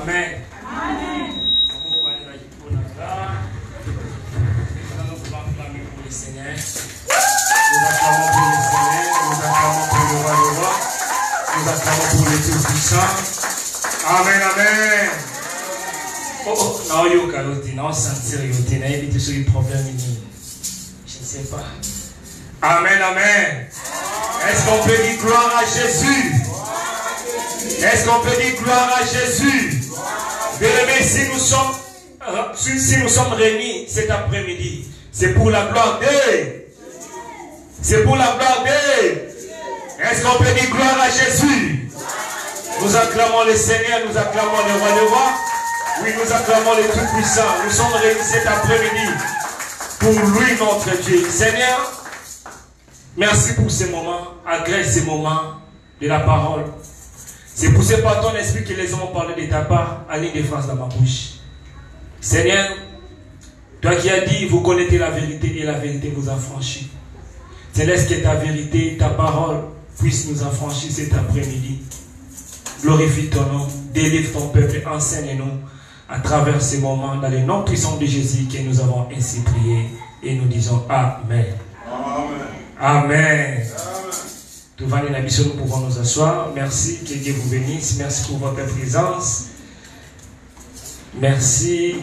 amen. Amen. Nous acclamons pour le Seigneur. Nous acclamons pour le Seigneur. Nous acclamons pour le roi de roi. Nous acclamons pour le Tout-Puissant. Amen, amen. Oh, non, il y a non, sentir, il y a des problèmes. Je ne sais pas. Amen, amen. Est-ce qu'on peut dire gloire à Jésus? Est-ce qu'on peut dire gloire à Jésus? Bien-aimés, si nous sommes réunis cet après-midi, c'est pour la gloire d'Dieu. C'est pour la gloire d'Dieu. Est-ce qu'on peut dire gloire à Jésus? Nous acclamons le Seigneur, nous acclamons le roi des rois. Oui, nous acclamons le Tout-Puissant. Nous sommes réunis cet après-midi pour lui, notre Dieu. Seigneur, merci pour ces moments, agrée ces moments de la parole. C'est poussé par ton esprit que les hommes ont parlé de ta part, à ligne de phrase dans ma bouche. Seigneur, toi qui as dit, vous connaissez la vérité et la vérité vous affranchit. Laisse que ta vérité, ta parole puisse nous affranchir cet après-midi. Glorifie ton nom, délivre ton peuple, enseigne-nous à travers ces moments dans le nom puissant de Jésus que nous avons ainsi prié et nous disons Amen. Amen. Amen. Tout va bien, nous pouvons nous asseoir. Merci, que Dieu vous bénisse. Merci pour votre présence. Merci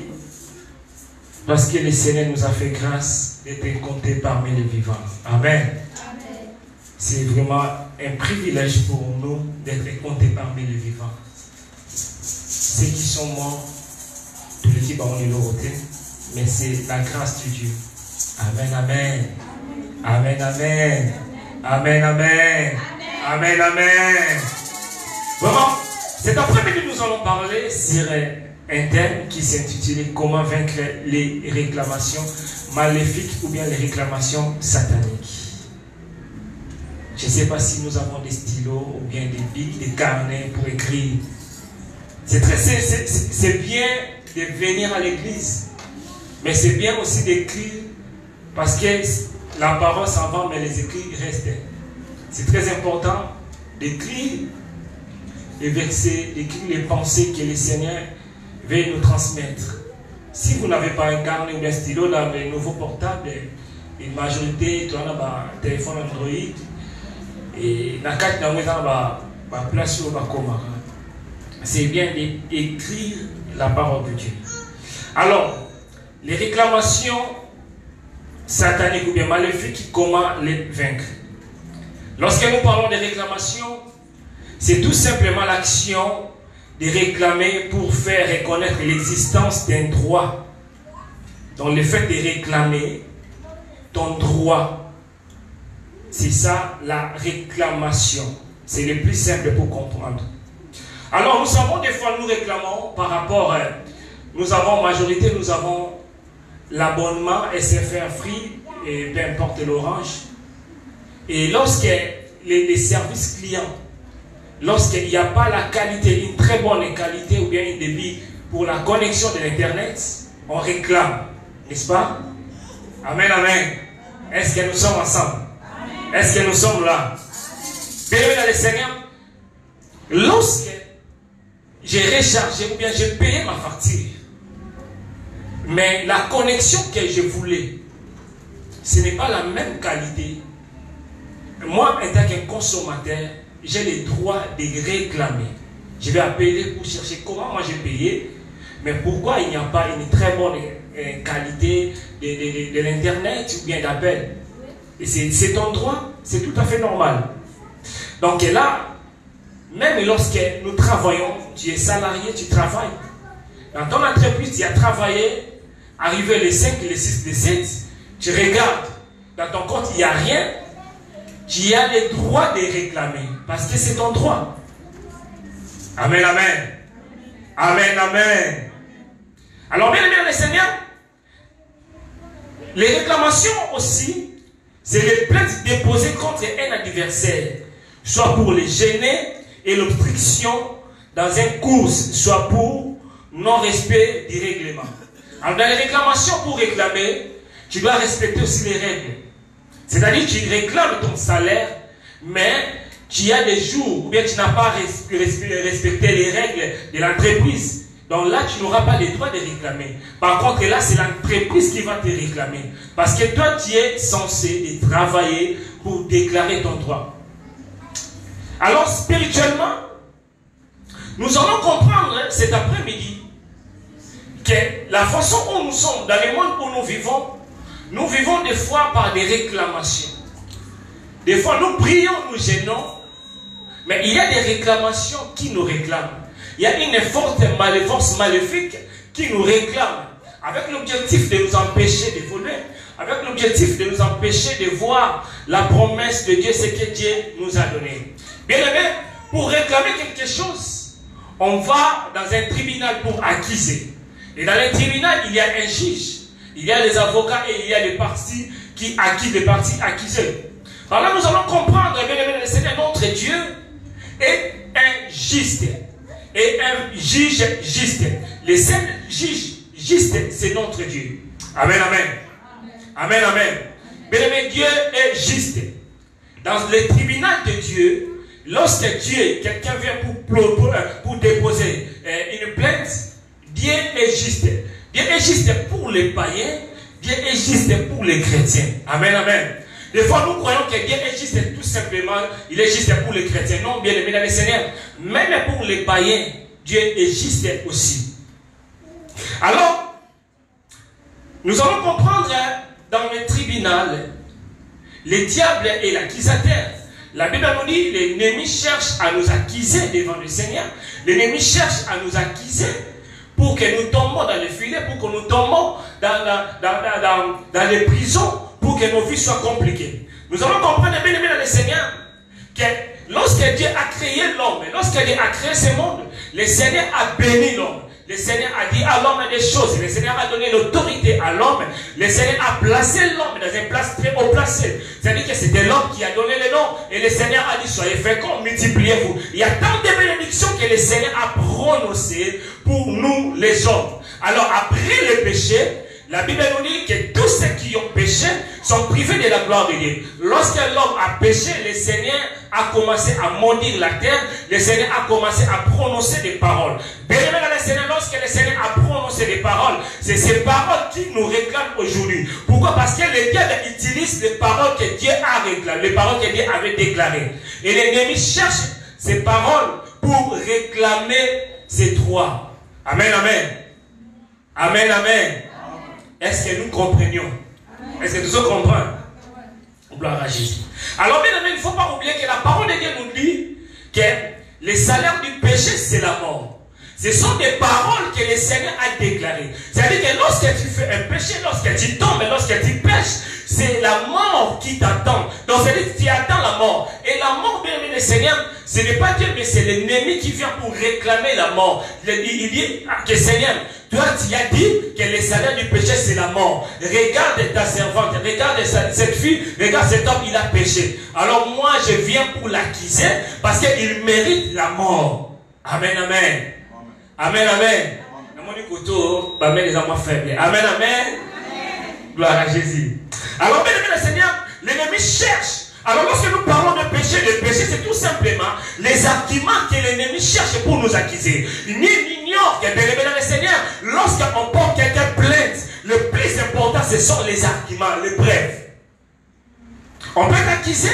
parce que le Seigneur nous a fait grâce d'être comptés parmi les vivants. Amen. C'est vraiment un privilège pour nous d'être comptés parmi les vivants. Ceux qui sont morts, de l'équipe on est l'autre, mais c'est la grâce de Dieu. Amen, amen. Amen, amen. Amen, amen. Amen, amen. Vraiment, cet après-midi, nous allons parler sur un thème qui s'intitule Comment vaincre les réclamations maléfiques ou bien les réclamations sataniques. Je ne sais pas si nous avons des stylos ou bien des bics, des carnets pour écrire. C'est bien de venir à l'église, mais c'est bien aussi d'écrire parce que la parole s'en va, mais les écrits restent. C'est très important d'écrire les versets, d'écrire les pensées que le Seigneur veut nous transmettre. Si vous n'avez pas un carnet ou un stylo, dans les nouveaux portables, une majorité, tu as un téléphone Android, et la carte dans la place où c'est bien d'écrire la parole de Dieu. Alors, les réclamations sataniques ou bien maléfiques, comment les vaincre? Lorsque nous parlons de réclamations, c'est tout simplement l'action de réclamer pour faire reconnaître l'existence d'un droit. Donc le fait de réclamer ton droit, c'est ça la réclamation. C'est le plus simple pour comprendre. Alors nous savons des fois nous réclamons par rapport, nous avons majorité, nous avons l'abonnement SFR Free et peu importe l'orange. Et lorsque les services clients, lorsqu'il n'y a pas la qualité, une très bonne qualité ou bien une débit pour la connexion de l'internet, on réclame, n'est-ce pas? Amen, amen. Est-ce que nous sommes ensemble? Est-ce que nous sommes là? Bien-aimé dans le Seigneur, lorsque j'ai rechargé ou bien j'ai payé ma facture, mais la connexion que je voulais, ce n'est pas la même qualité. Moi, en tant que consommateur, j'ai le droit de réclamer. Je vais appeler pour chercher comment moi j'ai payé, mais pourquoi il n'y a pas une très bonne qualité de l'internet ou bien d'appel. Et c'est ton droit, c'est tout à fait normal. Donc là, même lorsque nous travaillons, tu es salarié, tu travailles. Dans ton entreprise, tu as travaillé, arrivé les 5, les 6, les 7, tu regardes, dans ton compte, il n'y a rien. Tu as le droit de réclamer, parce que c'est ton droit. Amen, amen. Amen, amen. Alors, bien aimé le Seigneur, les réclamations aussi, c'est les plaintes déposées contre un adversaire, soit pour le gêner et l'obstruction dans une course, soit pour non-respect du règlement. Alors, dans les réclamations pour réclamer, tu dois respecter aussi les règles. C'est-à-dire que tu réclames ton salaire, mais tu as des jours où bien tu n'as pas respecté les règles de l'entreprise. Donc là, tu n'auras pas le droit de réclamer. Par contre, là, c'est l'entreprise qui va te réclamer. Parce que toi, tu es censé travailler pour déclarer ton droit. Alors, spirituellement, nous allons comprendre cet après-midi que la façon où nous sommes, dans le monde où nous vivons des fois par des réclamations. Des fois, nous prions, nous gênons, mais il y a des réclamations qui nous réclament. Il y a une force maléfique qui nous réclame, avec l'objectif de nous empêcher d'évoluer, avec l'objectif de nous empêcher de voir la promesse de Dieu, ce que Dieu nous a donné. Bien aimé, pour réclamer quelque chose, on va dans un tribunal pour accuser. Et dans le tribunal, il y a un juge, il y a les avocats et il y a les parties qui acquittent, les parties accusées. Alors là, nous allons comprendre, bien aimé, le Seigneur, notre Dieu, est un juste. Et un juge juste. Le seul juge juste, c'est notre Dieu. Amen, amen. Amen, amen. Bien aimé, Dieu est juste. Dans le tribunal de Dieu, lorsque quelqu'un vient pour déposer une plainte, Dieu est juste. Dieu est juste pour les païens, Dieu est juste pour les chrétiens. Amen, amen. Des fois, nous croyons que Dieu est juste tout simplement, il est juste pour les chrétiens. Non, bien aimé dans le Seigneur. Même pour les païens, Dieu est juste aussi. Alors, nous allons comprendre dans le tribunal, le diable est l'accusateur. La Bible nous dit, l'ennemi cherche à nous accuser devant le Seigneur. L'ennemi cherche à nous accuser pour que nous tombons dans les filets, pour que nous tombons dans les prisons, pour que nos vies soient compliquées. Nous allons comprendre bien aimé dans le Seigneur que lorsque Dieu a créé l'homme, lorsque Dieu a créé ce monde, le Seigneur a béni l'homme. Le Seigneur a dit à l'homme des choses. Le Seigneur a donné l'autorité à l'homme. Le Seigneur a placé l'homme dans une place très haut placée. C'est-à-dire que c'était l'homme qui a donné le nom. Et le Seigneur a dit, soyez féconds, multipliez-vous. Il y a tant de bénédictions que le Seigneur a prononcées pour nous les hommes. Alors après le péché, la Bible nous dit que tous ceux qui ont péché sont privés de la gloire de Dieu. Lorsque l'homme a péché, le Seigneur a commencé à maudire la terre. Le Seigneur a commencé à prononcer des paroles. Bien aimé dans le Seigneur, lorsque le Seigneur a prononcé des paroles, c'est ces paroles qui nous réclament aujourd'hui. Pourquoi? Parce que le diable utilise les paroles que Dieu a réclamées, les paroles que Dieu avait déclarées. Et l'ennemi cherche ces paroles pour réclamer ses droits. Amen, amen. Amen, amen. Est-ce que nous comprenions? Est-ce que nous comprenons? Gloire à Jésus. Alors bien aimé, il ne faut pas oublier que la parole de Dieu nous dit que le salaire du péché, c'est la mort. Ce sont des paroles que le Seigneur a déclarées. C'est-à-dire que lorsque tu fais un péché, lorsque tu tombes, lorsque tu pêches, c'est la mort qui t'attend. Donc c'est-à-dire que tu attends la mort. Et la mort, bien aimé le Seigneur, ce n'est pas Dieu, mais c'est l'ennemi qui vient pour réclamer la mort. Il dit que Seigneur, toi tu as dit que le salaire du péché c'est la mort. Regarde ta servante, regarde cette fille, regarde cet homme, il a péché. Alors moi je viens pour l'accuser parce qu'il mérite la mort. Amen, amen. Amen, amen. Amen, amen. Gloire à Jésus. Alors bien aimé le Seigneur, l'ennemi cherche. Alors lorsque nous parlons de péché, c'est tout simplement les arguments que l'ennemi cherche pour nous accuser. Il ignore que bien aimé dans le Seigneur, lorsqu'on porte quelqu'un plainte, le plus important ce sont les arguments, les preuves. On peut t'accuser?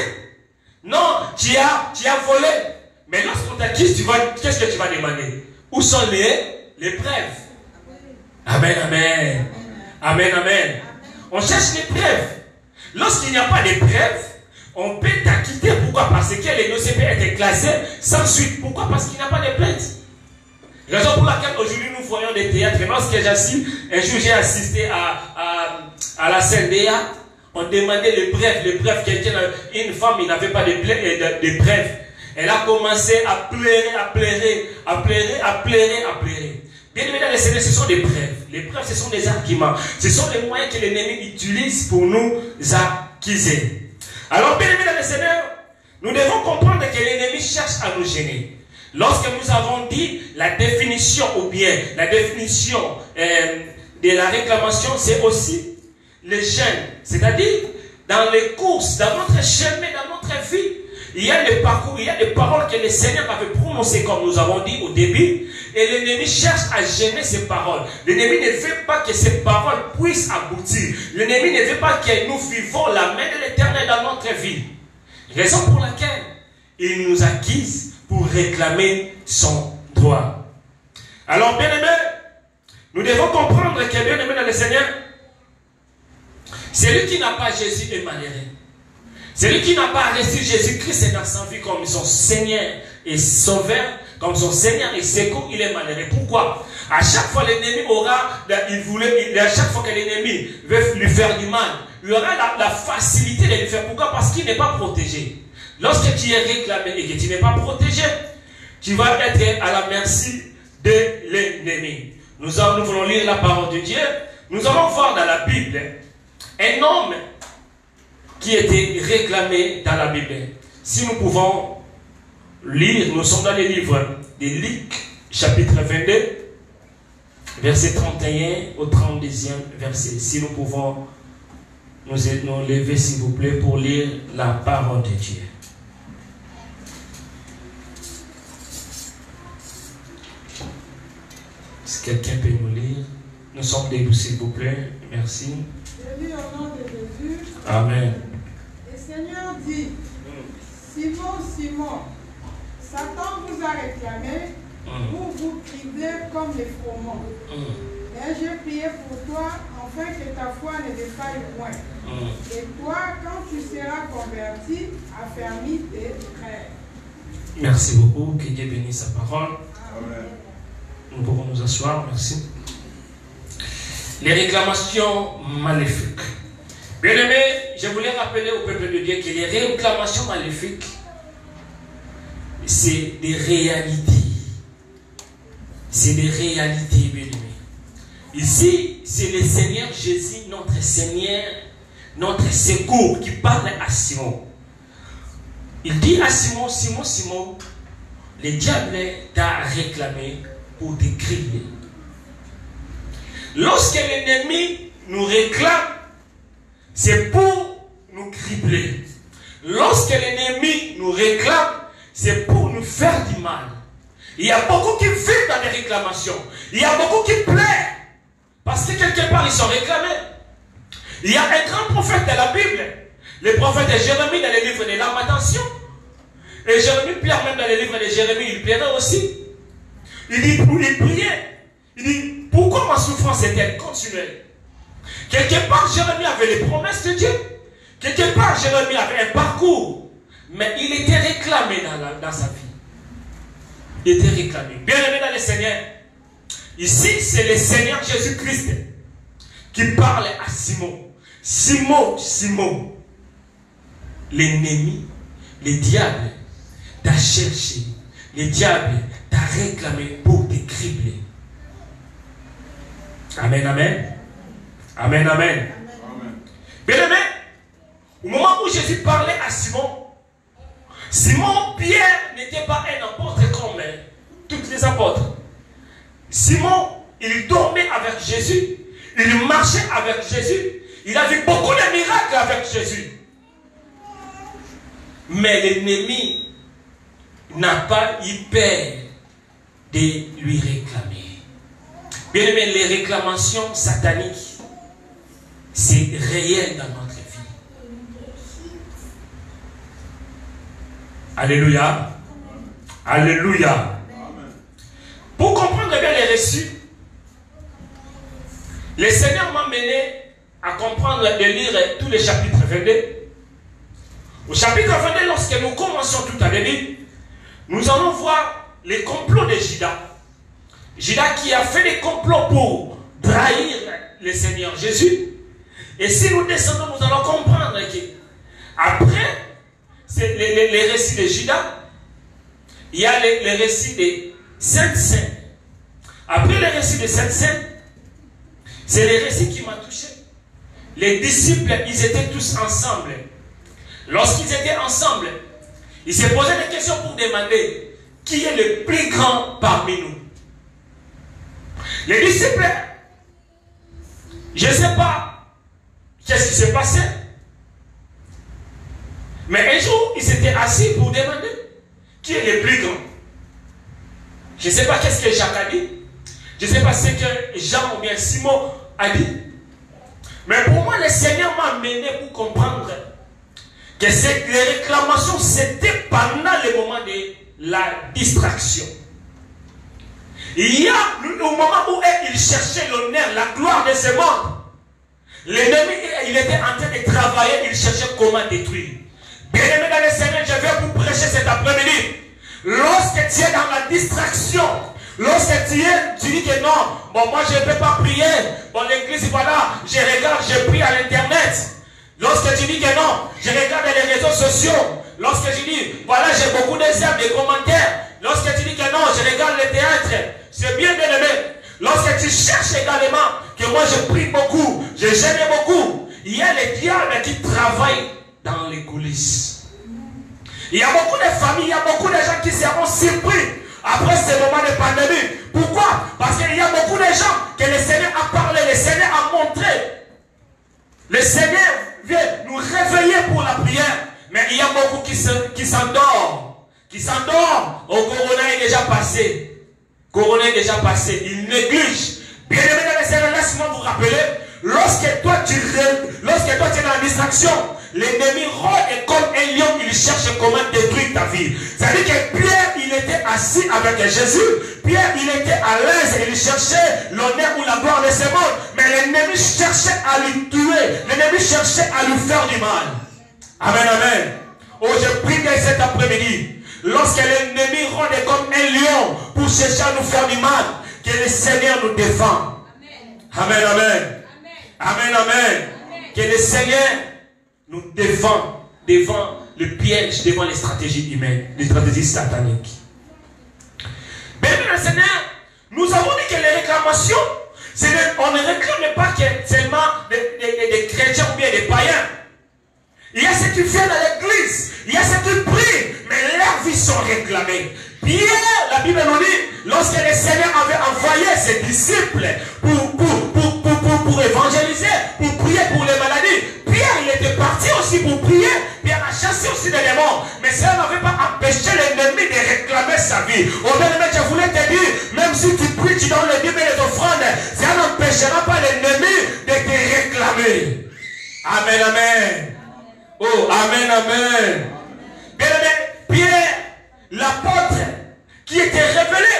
Non, tu as volé. Mais lorsqu'on t'accuse, qu'est-ce que tu vas demander? Où sont les preuves? Amen, amen. Amen, amen. On cherche les preuves. Lorsqu'il n'y a pas de preuves, on peut t'acquitter. Pourquoi? Parce que les dossiers peuvent être classés sans suite. Pourquoi? Parce qu'il n'y a pas de plainte. Raison pour laquelle aujourd'hui nous voyons des théâtres. Lorsque un jour j'ai assisté à la CNDA, on demandait les preuves. Une femme, il n'avait pas de preuves. Elle a commencé à pleurer. Bien aimé dans le Seigneur, ce sont des preuves. Les preuves, ce sont des arguments. Ce sont les moyens que l'ennemi utilise pour nous accuser. Alors, bien aimé dans le Seigneur, nous devons comprendre que l'ennemi cherche à nous gêner. Lorsque nous avons dit la définition ou bien la définition de la réclamation, c'est aussi le gêne. C'est-à-dire, dans les courses, dans notre chemin, dans notre vie, il y a des parcours, il y a des paroles que le Seigneur avait prononcées prononcées, comme nous avons dit au début, et l'ennemi cherche à gêner ces paroles. L'ennemi ne veut pas que ces paroles puissent aboutir. L'ennemi ne veut pas que nous vivons la main de l'Éternel dans notre vie. Raison pour laquelle il nous acquise pour réclamer son droit. Alors, bien-aimés, nous devons comprendre que, bien-aimés dans le Seigneur, celui qui n'a pas Jésus est malheureux. Celui qui n'a pas reçu Jésus-Christ dans sa vie comme son Seigneur et Sauveur, comme son Seigneur et secours, il est malheureux. Pourquoi? À chaque fois l'ennemi à chaque fois que l'ennemi veut lui faire du mal, il aura la facilité de lui faire. Pourquoi? Parce qu'il n'est pas protégé. Lorsque tu es réclamé et que tu n'es pas protégé, tu vas être à la merci de l'ennemi. Nous voulons lire la parole de Dieu. Nous allons voir dans la Bible un homme qui était réclamé dans la Bible. Si nous pouvons lire, nous sommes dans les livres de Luc, chapitre 22, verset 31 au 32e verset. Si nous pouvons nous lever, s'il vous plaît, pour lire la parole de Dieu. Si quelqu'un peut nous lire, nous sommes debout, s'il vous plaît. Merci. Je lis au nom de Jésus. Amen. Le Seigneur dit, Simon, Simon, Satan vous a réclamé pour vous cribler comme les froment. Mais j'ai prié pour toi, afin que ta foi ne défaille point. Et toi, quand tu seras converti, affermis tes frères. Merci beaucoup. Que Dieu bénisse sa parole. Amen. Nous pouvons nous asseoir. Merci. Les réclamations maléfiques. Bien aimé, je voulais rappeler au peuple de Dieu que les réclamations maléfiques, c'est des réalités. C'est des réalités, bien aimé. Ici, c'est le Seigneur Jésus, notre Seigneur, notre secours, qui parle à Simon. Il dit à Simon, Simon, Simon, le diable t'a réclamé pour te crier. Lorsque l'ennemi nous réclame, c'est pour nous cribler. Lorsque l'ennemi nous réclame, c'est pour nous faire du mal. Il y a beaucoup qui vivent dans les réclamations. Il y a beaucoup qui pleurent. Parce que quelque part, ils sont réclamés. Il y a un grand prophète de la Bible. Le prophète de Jérémie dans le livre de Lamentation. Et Jérémie pleure même dans le livre de Jérémie. Il pleurait aussi. Il dit, il priait. Il dit, pourquoi ma souffrance est-elle continuelle? Quelque part, Jérémie avait les promesses de Dieu. Quelque part, Jérémie avait un parcours. Mais il était réclamé dans sa vie. Il était réclamé. Bien aimé dans le Seigneur. Ici, c'est le Seigneur Jésus-Christ qui parle à Simon. Simon, Simon, l'ennemi, le diable t'a cherché. Le diable t'a réclamé pour te cribler. Amen, amen. Amen, amen. Bien aimé, au moment où Jésus parlait à Simon, Simon, Pierre n'était pas un apôtre comme tous les apôtres. Simon, il dormait avec Jésus, il marchait avec Jésus, il a vu beaucoup de miracles avec Jésus. Mais l'ennemi n'a pas eu peur de lui réclamer. Bien aimé, les réclamations sataniques, c'est réel dans notre vie. Alléluia. Alléluia. Pour comprendre bien les reçus, le Seigneur m'a mené à comprendre de lire tous les chapitres 22. Au chapitre 22, lorsque nous commençons tout à l'heure, nous allons voir les complots de Judas. Judas qui a fait des complots pour trahir le Seigneur Jésus. Et si nous descendons, nous allons comprendre que après les récits de Judas, il y a les récits des Saints. Après les récits des Saints, c'est les récits qui m'ont touché. Les disciples, ils étaient tous ensemble. Lorsqu'ils étaient ensemble, ils se posaient des questions pour demander qui est le plus grand parmi nous. Les disciples, je ne sais pas qu'est-ce qui s'est passé, mais un jour, ils s'étaient assis pour demander qui est le plus grand. Je ne sais pas qu'est-ce que Jacques a dit. Je ne sais pas ce que Jean ou bien Simon a dit. Mais pour moi, le Seigneur m'a amené pour comprendre que les réclamations, c'était pendant le moment de la distraction. Il y a au moment où il cherchait l'honneur, la gloire de ce monde. L'ennemi, il était en train de travailler, il cherchait comment détruire. Bien-aimé dans le Seigneur, je vais vous prêcher cet après-midi. Lorsque tu es dans la distraction, lorsque tu dis que non, bon, moi je ne peux pas prier, bon, l'église, voilà, je regarde, je prie à l'internet. Lorsque tu dis que non, je regarde les réseaux sociaux. Lorsque tu dis, voilà, j'ai beaucoup d'exemples, des commentaires. Lorsque tu dis que non, je regarde le théâtre, c'est bien aimé. Lorsque tu cherches également que moi je prie beaucoup, je gêne beaucoup, il y a les diables qui travaillent dans les coulisses. Il y a beaucoup de familles, il y a beaucoup de gens qui seront surpris après ce moment de pandémie. Pourquoi? Parce qu'il y a beaucoup de gens que le Seigneur a parlé, le Seigneur a montré. Le Seigneur vient nous réveiller pour la prière. Mais il y a beaucoup qui s'endorment. Qui s'endorment. Oh, Corona est déjà passé. Corona est déjà passé. Il néglige. Bien aimé dans le Seigneur, laisse-moi vous rappeler. Lorsque toi tu es dans la distraction, l'ennemi rôde comme un lion, il cherche comment détruire ta vie. C'est-à-dire que Pierre, il était assis avec Jésus. Pierre, il était à l'aise, il cherchait l'honneur ou la gloire de ce monde. Mais l'ennemi cherchait à lui tuer. L'ennemi cherchait à lui faire du mal. Amen, amen. Oh, je prie que cet après-midi, lorsque l'ennemi rôde comme un lion pour chercher à nous faire du mal, que le Seigneur nous défend. Amen, amen. Amen, amen. Que le Seigneur nous défend devant le piège, devant les stratégies humaines, les stratégies sataniques. Bien, le Seigneur, nous avons dit que les réclamations, on ne réclame pas que seulement des chrétiens ou bien des païens. Il y a ceux qui viennent à l'église, il y a ceux qui prient, mais leurs vies sont réclamées. Pierre, la Bible nous dit, lorsque le Seigneur avait envoyé ses disciples pour évangéliser, pour prier pour les maladies, Pierre, il était parti aussi pour prier. Pierre a chassé aussi des démons. Mais cela n'avait pas empêché l'ennemi de réclamer sa vie. Au bien-aimé, je voulais te dire, même si tu pries, tu donnes le dîme et les offrandes, ça n'empêchera pas l'ennemi de te réclamer. Amen, amen. Oh, amen, amen. Bien-aimé, Pierre, l'apôtre, qui était révélé.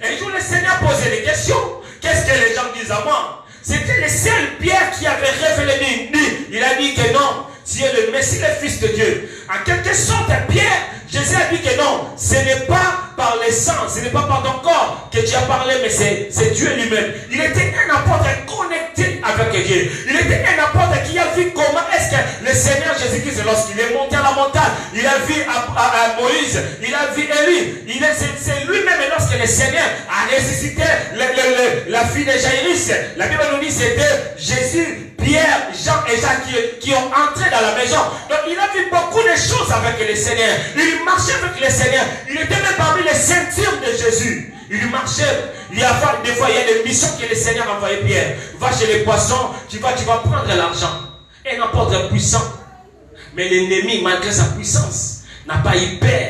Un jour, le Seigneur posait des questions. Qu'est-ce que les gens disent à moi? C'était le seul Pierre qui avait révélé. Il a dit que non, tu es le Messie, le Fils de Dieu. En quelque sorte, Pierre, Jésus a dit que non, ce n'est pas par le sang, ce n'est pas par ton corps que tu as parlé, mais c'est Dieu lui-même. Il était un apôtre connecté avec Dieu. Il était un apôtre qui a vu comment est-ce que le Seigneur Jésus-Christ, lorsqu'il est monté à la montagne, il a vu à Moïse, il a vu Élie. C'est lui-même, lorsque le Seigneur a ressuscité la fille de Jaïrus, la Bible nous dit que c'était Jésus, Pierre, Jean et Jacques qui ont entré dans la maison. Donc il a vu beaucoup de choses avec le Seigneur. Il marchait avec le Seigneur. Il était même parmi les ceintures de Jésus. Il marchait. Des fois, il y a des missions que le Seigneur a envoyé Pierre. Va chez les poissons, tu vas prendre l'argent. Et n'importe puissant. Mais l'ennemi, malgré sa puissance, n'a pas eu peur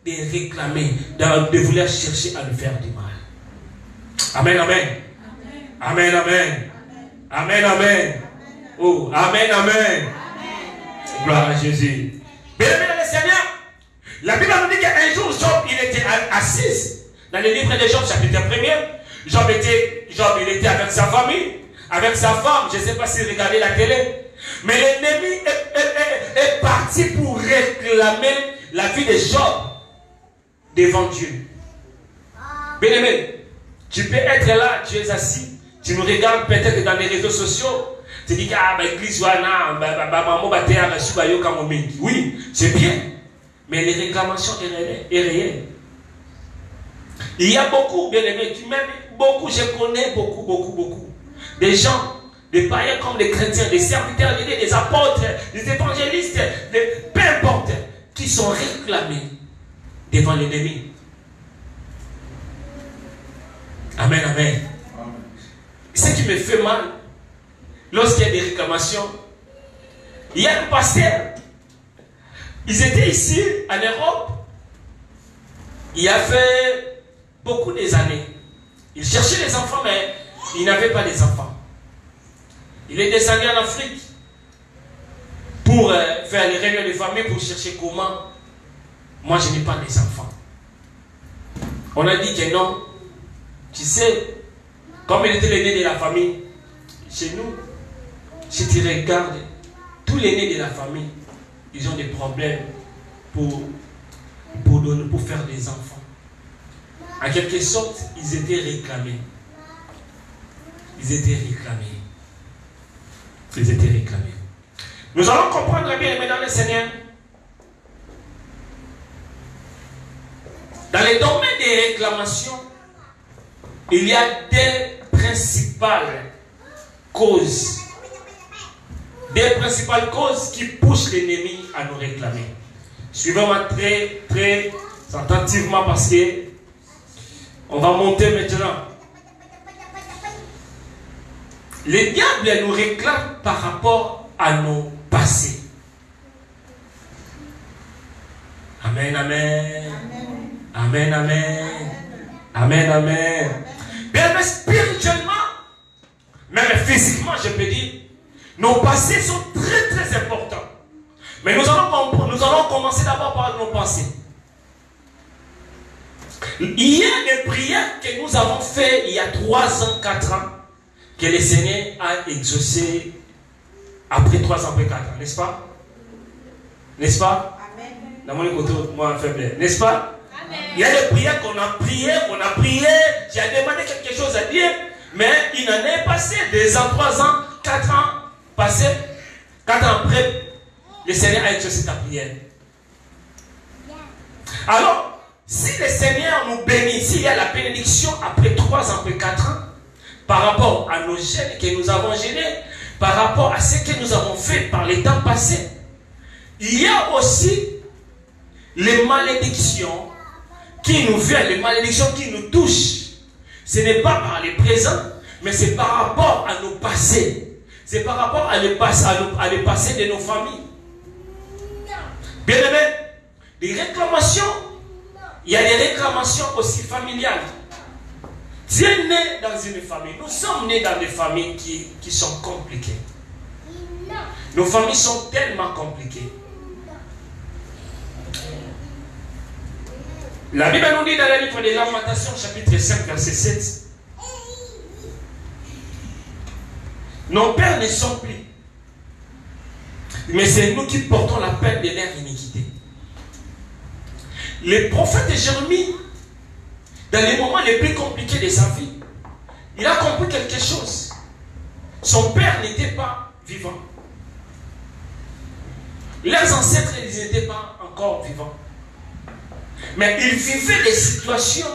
de réclamer, de vouloir chercher à lui faire du mal. Amen, amen. Amen, amen. Amen, amen. Oh, amen, amen. Gloire à Jésus. Bien-aimé dans le Seigneur, la Bible nous dit qu'un jour, Job, il était assis dans le livre de Job, chapitre 1er. Job, il était avec sa famille, avec sa femme. Je ne sais pas s'il regardait la télé. Mais l'ennemi est parti pour réclamer la vie de Job devant Dieu. Bien-aimé, tu peux être là, tu es assis, tu nous regardes peut-être dans les réseaux sociaux. Tu dis que l'église, oui, c'est bien. Mais les réclamations est réelle. Il y a beaucoup, bien aimé, même beaucoup, je connais beaucoup. Des gens, des païens comme des chrétiens, des serviteurs, des apôtres, des évangélistes, peu importe, qui sont réclamés devant l'ennemi. Amen, amen. Ce qui me fait mal, lorsqu'il y a des réclamations, il y a un pasteur. Ils étaient ici, en Europe. Il a fait beaucoup des années. Il cherchait des enfants, mais il n'avait pas des enfants. Il est descendu en Afrique pour faire les réunions de famille, pour chercher comment. Moi, je n'ai pas des enfants. On a dit que non. Tu sais, comme il était l'aîné de la famille, chez nous, si tu regardes, tous les nés de la famille, ils ont des problèmes pour faire des enfants. En quelque sorte, ils étaient réclamés. Ils étaient réclamés. Ils étaient réclamés. Nous allons comprendre bien, aimés dans le Seigneur. Dans les domaines des réclamations, il y a des principales causes. Des principales causes qui poussent l'ennemi à nous réclamer. Suivez-moi très, très attentivement parce que on va monter maintenant. Le diable nous réclame par rapport à nos passés. Amen, amen. Amen, amen. Amen, amen. Bien, mais spirituellement, même physiquement, je peux dire, nos passés sont très, très importants. Mais nous allons commencer d'abord par nos passés. Il y a des prières que nous avons faites il y a 3 ans, 4 ans, que le Seigneur a exaucé après 3 ans, après 4 ans, n'est-ce pas? N'est-ce pas? Amen. Dans mon côté, moi, faible, n'est-ce pas? Amen. Il y a des prières qu'on a prié, j'ai demandé quelque chose à Dieu, mais il en est passé 2 ans, 3 ans, 4 ans, passé, 4 ans après, le Seigneur a exaucé ta prière. Alors, si le Seigneur nous bénit, s'il y a la bénédiction après 3 ans, après 4 ans, par rapport à nos gènes que nous avons gênés, par rapport à ce que nous avons fait par les temps passés, il y a aussi les malédictions qui nous viennent, les malédictions qui nous touchent. Ce n'est pas par les présents, mais c'est par rapport à nos passés. C'est par rapport à les passés de nos familles. Bien aimé, les réclamations, il y a des réclamations aussi familiales. Tu es né dans une famille. Nous sommes nés dans des familles qui sont compliquées. Nos familles sont tellement compliquées. La Bible nous dit dans le livre de Lamentations, chapitre 5, verset 7. Nos pères ne sont plus. Mais c'est nous qui portons la peine de leur iniquité. Le prophète Jérémie, dans les moments les plus compliqués de sa vie, il a compris quelque chose. Son père n'était pas vivant. Leurs ancêtres, ils n'étaient pas encore vivants. Mais il vivait des situations.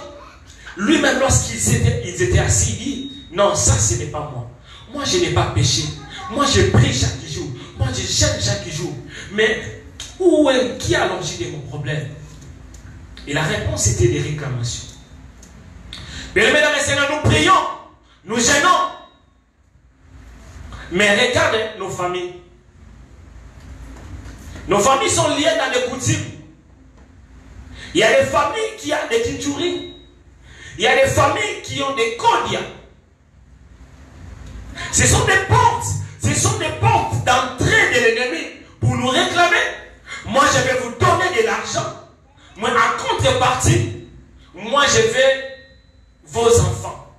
Lui-même, lorsqu'ils étaient assis, il dit, non, ça, ce n'est pas moi. Moi, je n'ai pas péché. Moi, je prie chaque jour. Moi, je jeûne chaque jour. Mais qui a l'origine de mon problème? Et la réponse était des réclamations. Bien aimés dans le Seigneur, nous prions, nous gênons. Mais regarde nos familles. Nos familles sont liées dans les coutumes. Il y a des familles qui ont des titouries. Il y a des familles qui ont des codias. Ce sont des portes. Ce sont des portes d'entrée de l'ennemi pour nous réclamer. Moi, je vais vous donner de l'argent. Moi, en contrepartie, moi, je vais vos enfants.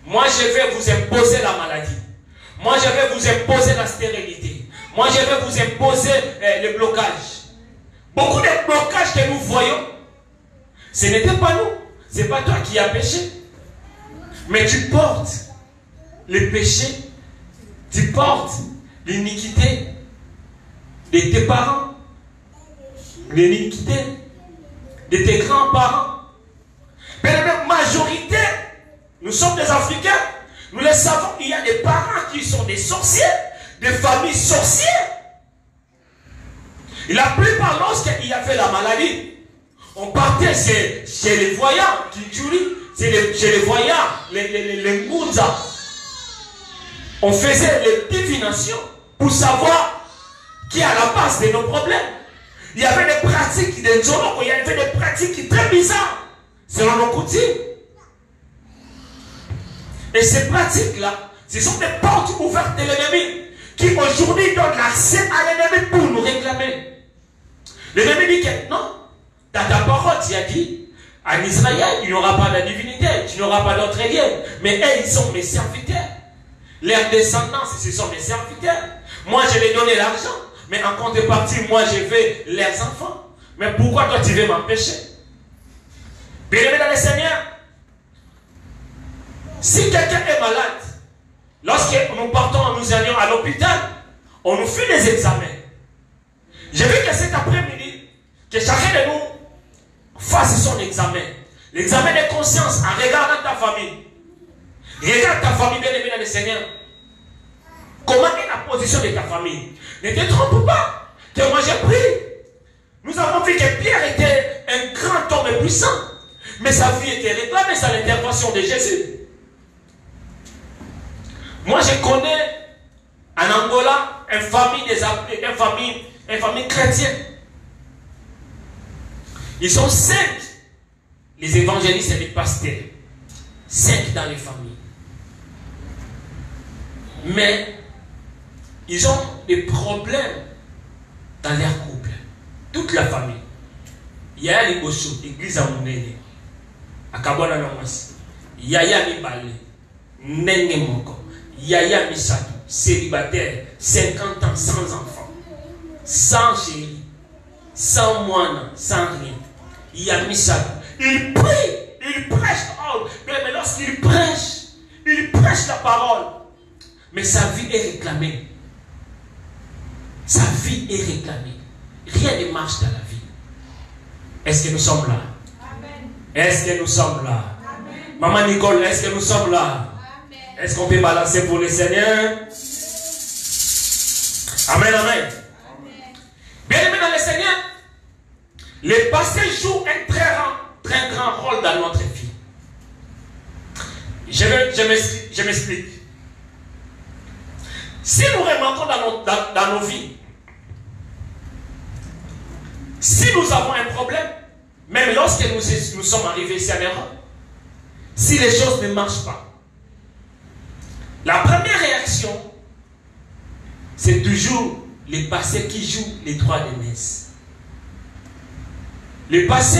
Moi, je vais vous imposer la maladie. Moi, je vais vous imposer la stérilité. Moi, je vais vous imposer le blocage. Beaucoup de blocages que nous voyons, ce n'était pas nous. Ce n'est pas toi qui as péché. Mais tu portes le péché, tu portes l'iniquité de tes parents, l'iniquité de tes grands-parents. Mais la majorité, nous sommes des Africains, nous le savons, il y a des parents qui sont des sorciers, des familles sorcières. Et la plupart, lorsqu'il y avait la maladie, on partait chez les voyants, chez les voyants, les Ngounza. On faisait les divinations pour savoir qui est à la base de nos problèmes. Il y avait des pratiques, il y avait des pratiques très bizarres. selon nos coutumes. Et ces pratiques-là, ce sont des portes ouvertes de l'ennemi qui aujourd'hui donnent l'accès à l'ennemi pour nous réclamer. L'ennemi dit que non, dans ta parole, tu as dit, en Israël, il n'y aura pas de divinité, tu n'auras pas d'autre Dieu. Mais eux, ils sont mes serviteurs. Leurs descendants, ce sont mes serviteurs. Moi, je vais donner l'argent, mais en contrepartie, moi, je vais leurs enfants. Mais pourquoi toi, tu veux m'empêcher? Bien-aimé dans le Seigneur, si quelqu'un est malade, lorsque nous partons, nous allions à l'hôpital, on nous fait des examens. J'ai vu que cet après-midi, que chacun de nous fasse son examen. L'examen de conscience en regardant ta famille. Regarde ta famille, bien-aimé dans le Seigneur. Comment est la position de ta famille? Ne te trompe pas. Que moi j'ai pris. Nous avons vu que Pierre était un grand homme puissant. Mais sa vie était réclamée à l'intervention de Jésus. Moi je connais en Angola une famille chrétienne. Ils sont 5, les évangélistes et les pasteurs. 5 dans les familles. Mais ils ont des problèmes dans leur couple. Toute la famille. Il y a les Bosso, l'église à Mounene, à Kabwana Namasi. Yaya Mibale, Nene Moko, Yaya Misato, célibataire, 50 ans, sans enfant, sans chéri, sans moine, sans rien. Yaya Misato, il prie, il prêche. Oh, mais lorsqu'il prêche la parole. Mais sa vie est réclamée. Sa vie est réclamée. Rien ne marche dans la vie. Est-ce que nous sommes là? Amen. Est-ce que nous sommes là? Amen. Maman Nicole, est-ce que nous sommes là? Est-ce qu'on peut balancer pour le Seigneur? Amen, amen. Bien-aimés dans le Seigneur, les passés jouent un très grand rôle dans notre vie. Je m'explique. Si nous remarquons dans nos vies, si nous avons un problème, même lorsque nous sommes arrivés ici à l'Europe, si les choses ne marchent pas, la première réaction, c'est toujours les passés qui jouent les droits d'aînesse. Le passé,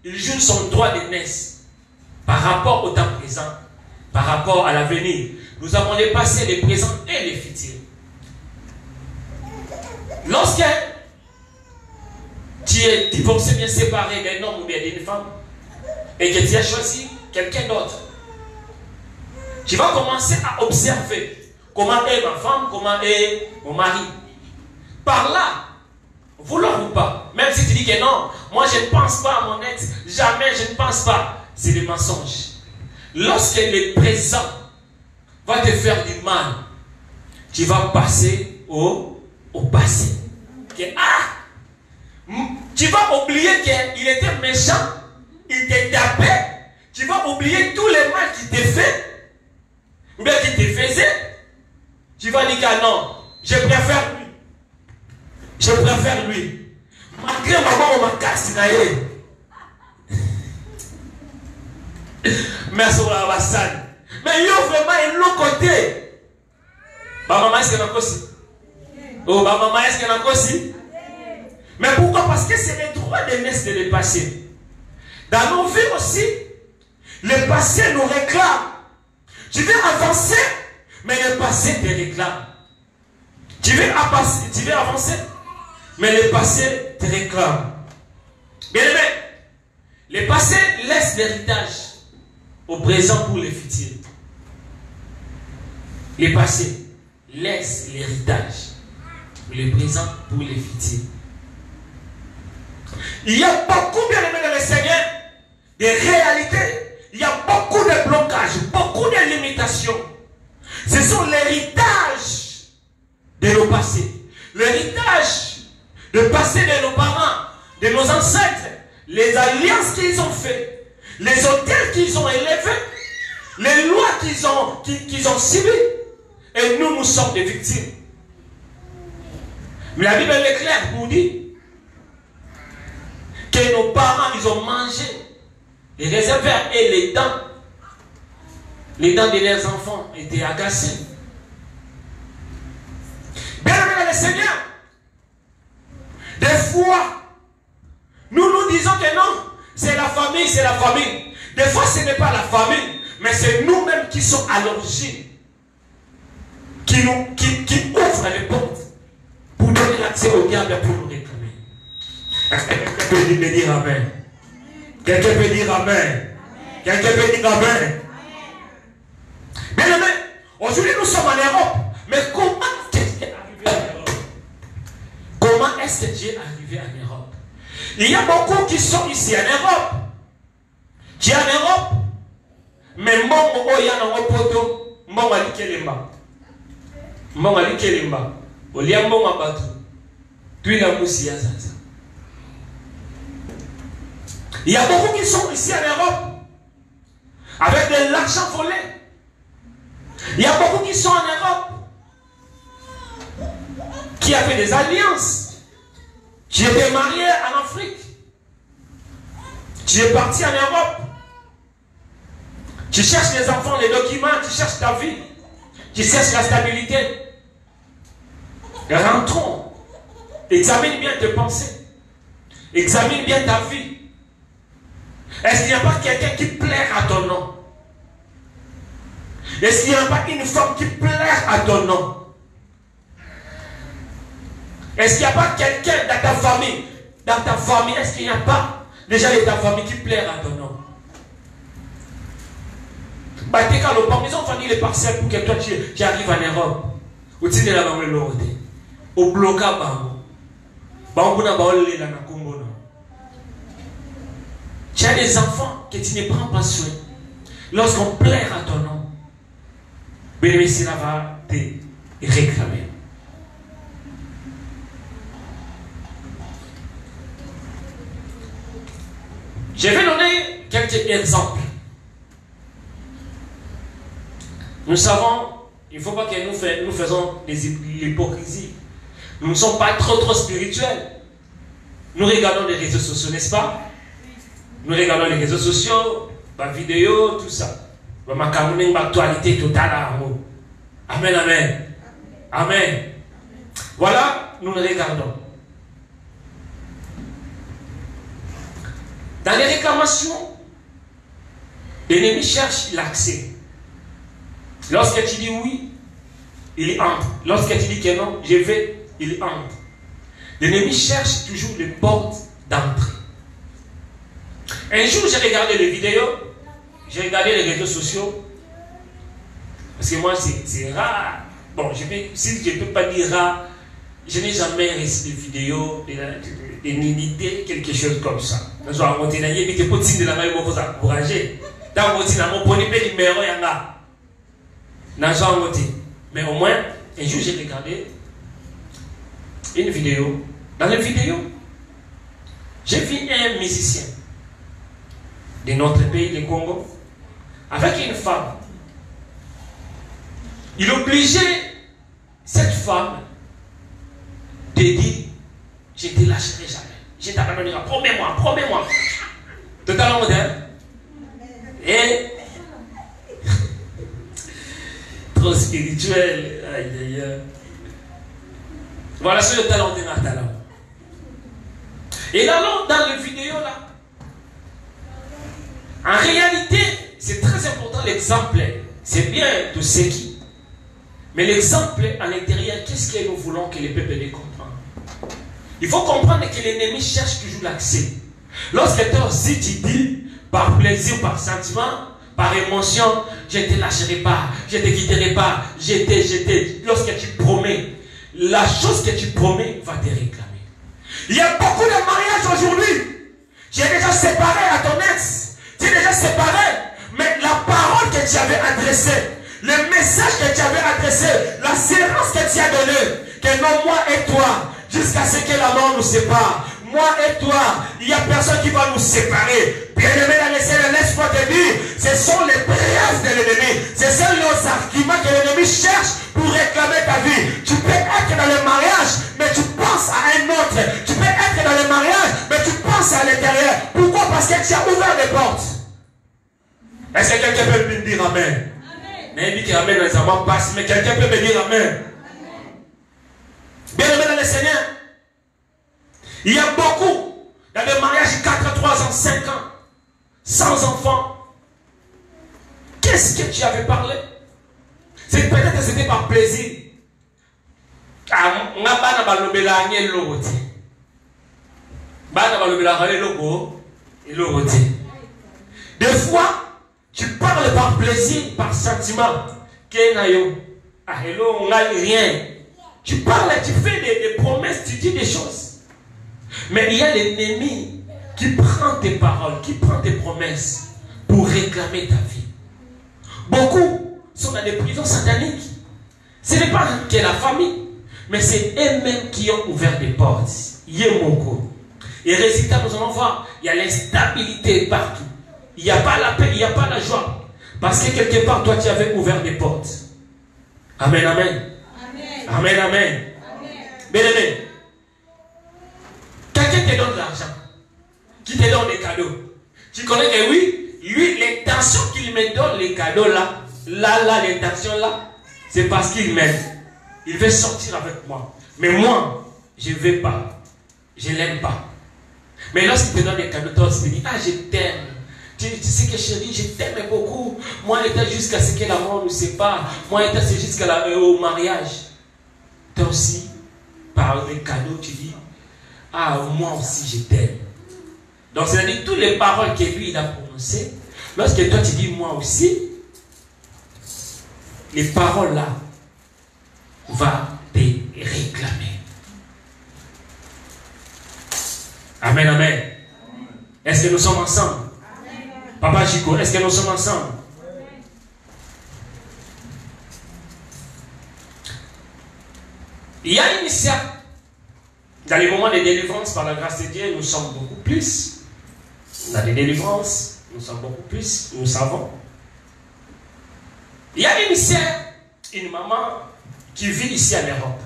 il joue son droit d'aînesse par rapport au temps présent, par rapport à l'avenir. Nous avons les passés, les présents et les futurs. Lorsque tu es divorcé, bien séparé d'un homme ou bien d'une femme, et que tu as choisi quelqu'un d'autre, tu vas commencer à observer comment est ma femme, comment est mon mari. Par là, vouloir ou pas, même si tu dis que non, moi je ne pense pas à mon ex, jamais je ne pense pas, c'est des mensonges. Lorsque le présent va te faire du mal, tu vas passer au passé. Tu vas oublier qu'il était méchant, il te tapait, tu vas oublier tous les mal qu'il te fait, ou bien qu'il te faisait. Tu vas dire que non, je préfère lui. Je préfère lui. Malgré maman, ma casse, mais sur la bassane. Mais il y a vraiment un autre côté. Maman, est-ce qu'il y a encore si? Oh, maman, est-ce qu'il y a encore si? Mais pourquoi? Parce que c'est le droit de naître de le passé. Dans nos vies aussi, le passé nous réclame. Tu veux avancer, mais le passé te réclame. Tu veux avancer, mais le passé te réclame. Bien aimé, le passé laisse l'héritage au présent pour le futur. Le passé laisse l'héritage, le présent pour le futur. Il y a beaucoup, bien aimé dans le Seigneur, de réalités. Il y a beaucoup de blocages, beaucoup de limitations. Ce sont l'héritage de nos passés. L'héritage de passé de nos parents, de nos ancêtres, les alliances qu'ils ont faites, les hôtels qu'ils ont élevés, les lois qu'ils ont subies. Et nous sommes des victimes. Mais la Bible est claire pour dire que nos parents, ils ont mangé les réservoirs et les dents de leurs enfants étaient agacées. Bien aimé dans le Seigneur, des fois, nous disons que non, c'est la famille, c'est la famille. Des fois, ce n'est pas la famille, mais c'est nous-mêmes qui sommes à l'origine, qui ouvrent les portes pour donner l'accès au diable pour nous réclamer. Quelqu'un peut me dire Amen. Quelqu'un peut dire Amen. Quelqu'un peut dire Amen. Bien aimé, aujourd'hui nous sommes en Europe, mais comment est-ce que Dieu est arrivé en Europe? Comment est-ce que Dieu est arrivé en Europe? Il y a beaucoup qui sont ici en Europe. Qui est en Europe, mais mon oya na poto, mon ali kelemba. Mon ali kelemba. Olia mon abatu. Tu la moussia ça. Il y a beaucoup qui sont ici en Europe avec de l'argent volé. Il y a beaucoup qui sont en Europe qui avaient des alliances. Qui étaient mariés en Afrique. Tu es parti en Europe. Tu cherches les enfants, les documents, tu cherches ta vie. Tu cherches la stabilité. Rentrons. Examine bien tes pensées. Examine bien ta vie. Est-ce qu'il n'y a pas quelqu'un qui plaire à ton nom? Est-ce qu'il n'y a pas une femme qui plaire à ton nom? Est-ce qu'il n'y a pas quelqu'un dans ta famille? Dans ta famille, est-ce qu'il n'y a pas déjà de ta famille qui plaire à ton nom? Bah, t'es qu'à l'opération, ils ont vendu les parcelles pour que toi tu arrives en Europe. Ou tu es là dans le côté. Au blocage, tu as des enfants que tu ne prends pas soin. Lorsqu'on plaire à ton nom, bien cela va te réclamer. Je vais donner quelques exemples. Nous savons, il ne faut pas que nous faisons l'hypocrisie. Nous ne sommes pas trop spirituels. Nous regardons les réseaux sociaux, n'est-ce pas? Nous regardons les réseaux sociaux, ma vidéo, tout ça. Ma actualité totale. Amen, amen. Amen. Voilà, nous le regardons. Dans les réclamations, l'ennemi cherche l'accès. Lorsque tu dis oui, il entre. Lorsque tu dis que non, je vais, il entre. L'ennemi cherche toujours les portes d'entrée. Un jour, j'ai regardé les vidéos, j'ai regardé les réseaux sociaux, parce que moi, c'est rare. Bon, si je ne peux pas dire rare, je n'ai jamais reçu des vidéos, des ninités, quelque chose comme ça. Mais au moins, un jour, j'ai regardé une vidéo. Dans la vidéo, j'ai vu un musicien de notre pays, le Congo, avec une femme. Il obligeait cette femme de dire: je ne te lâcherai jamais. Je t'abandonnerai. Promets-moi, promets-moi. Totalement moderne. Et trop spirituel. Aïe, aïe, aïe. Voilà ce talent de talent. Et là, dans la vidéo là, en réalité, c'est très important l'exemple. C'est bien de ce qui. Mais l'exemple à l'intérieur, qu'est-ce que nous voulons que les peuples comprennent? Il faut comprendre que l'ennemi cherche toujours l'accès. Lorsque toi aussi tu dis, par plaisir, par sentiment, par émotion, je ne te lâcherai pas, je ne te quitterai pas, j'étais. Lorsque tu promets, la chose que tu promets va te réclamer. Il y a beaucoup de mariages aujourd'hui. Tu es déjà séparé à ton ex. Tu es déjà séparé. Mais la parole que tu avais adressée, le message que tu avais adressé, l'assurance que tu as donnée, que non, moi et toi, jusqu'à ce que la mort nous sépare. Moi et toi, il n'y a personne qui va nous séparer. Bien-aimé dans le Seigneur, laisse-moi te dire, ce sont les preuves de l'ennemi. Ce sont les arguments que l'ennemi cherche pour réclamer ta vie. Tu peux être dans le mariage, mais tu penses à un autre. Tu peux être dans le mariage, mais tu penses à l'intérieur. Pourquoi? Parce que tu as ouvert les portes. Est-ce que quelqu'un peut me dire Amen? Mais il dit qu'Amen dans les amants passe, mais quelqu'un peut me dire Amen. Bien aimé dans le Seigneur, il y a beaucoup dans des mariages 4, 3 ans, 5 ans, sans enfants. Qu'est-ce que tu avais parlé? C'est peut-être que c'était par plaisir. Des fois, tu parles par plaisir, par sentiment. Rien. Tu parles, tu fais des promesses, tu dis des choses. Mais il y a l'ennemi qui prend tes paroles, qui prend tes promesses pour réclamer ta vie. Beaucoup sont dans des prisons sataniques. Ce n'est pas que la famille, mais c'est eux-mêmes qui ont ouvert des portes. Yemoko. Et résultat, nous allons voir, il y a l'instabilité partout. Il n'y a pas la paix, il n'y a pas la joie. Parce que quelque part, toi, tu avais ouvert des portes. Amen, amen. Amen, amen. Amen. Bien aimé. Quelqu'un te donne de l'argent, qui te donne des cadeaux. Tu connais que oui, lui, l'intention qu'il me donne les cadeaux là, l'intention là, c'est parce qu'il m'aime. Il veut sortir avec moi. Mais moi, je ne vais pas. Je ne l'aime pas. Mais lorsqu'il te donne des cadeaux, toi, tu te dis, ah, je t'aime. Tu sais que chérie, je t'aime beaucoup. Moi, était jusqu'à ce que la mort nous sépare. Moi, était c'est jusqu'au mariage. Toi aussi, par les cadeaux, tu dis, ah, moi aussi, je t'aime. Donc, c'est-à-dire toutes les paroles que lui, il a prononcées. Lorsque toi, tu dis, moi aussi, les paroles là, vont te réclamer. Amen, amen. Est-ce que nous sommes ensemble? Papa Chico, est-ce que nous sommes ensemble? Il y a une initiative. Dans les moments de délivrance, par la grâce de Dieu, nous sommes beaucoup plus. Dans les délivrances, nous sommes beaucoup plus. Nous savons. Il y a une maman qui vit ici en Europe.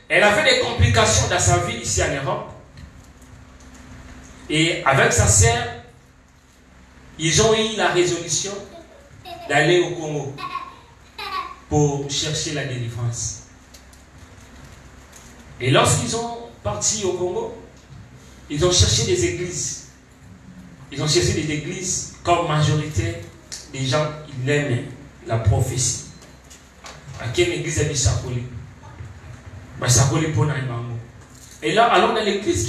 Elle avait des complications dans sa vie ici en Europe. Et avec sa sœur, ils ont eu la résolution d'aller au Congo pour chercher la délivrance. Et lorsqu'ils ont parti au Congo, ils ont cherché des églises. Ils ont cherché des églises comme majorité des gens, ils aiment la prophétie. À quelle église a dit Sakoli? Sakoli pour Naïmango. Et là, alors dans l'église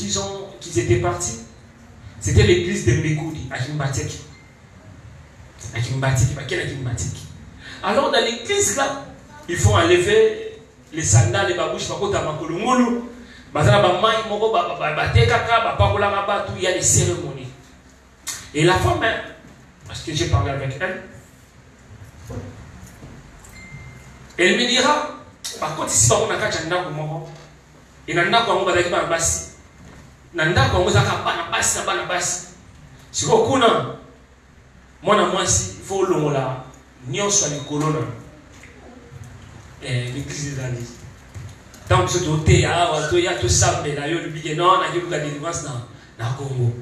qu'ils étaient partis, c'était l'église de Mbikoudi, à Kimbatek. Alors dans l'église là, il faut enlever les sandales, les babouches, il y a des cérémonies. Et la femme, parce que j'ai parlé avec elle, elle me dira, par contre, ici, on a un chanda pour moi. Et on a un bassi. Nanda kwa ngoza kapa na basi. Siko kuna mwana mwasi fo longola nyonso ali kolona. L'église de l'Église. Tant que tu te ya wa to ya to sambe na yo libige non na yuka délivrance na Congo.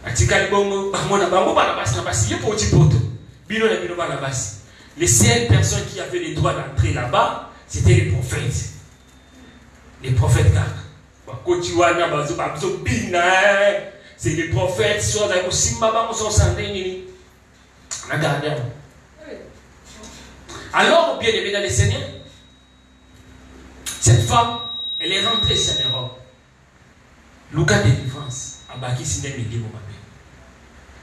Atika libongo bamona bango bana basi yepo tipoto. Bino na bino bana basi. Les seules personnes qui avaient le droit d'entrer là-bas, c'était les prophètes. Les prophètes car c'est les prophètes, alors, bien aimé dans les Seigneurs, cette femme, elle est rentrée ici en Europe. Lucas délivrance,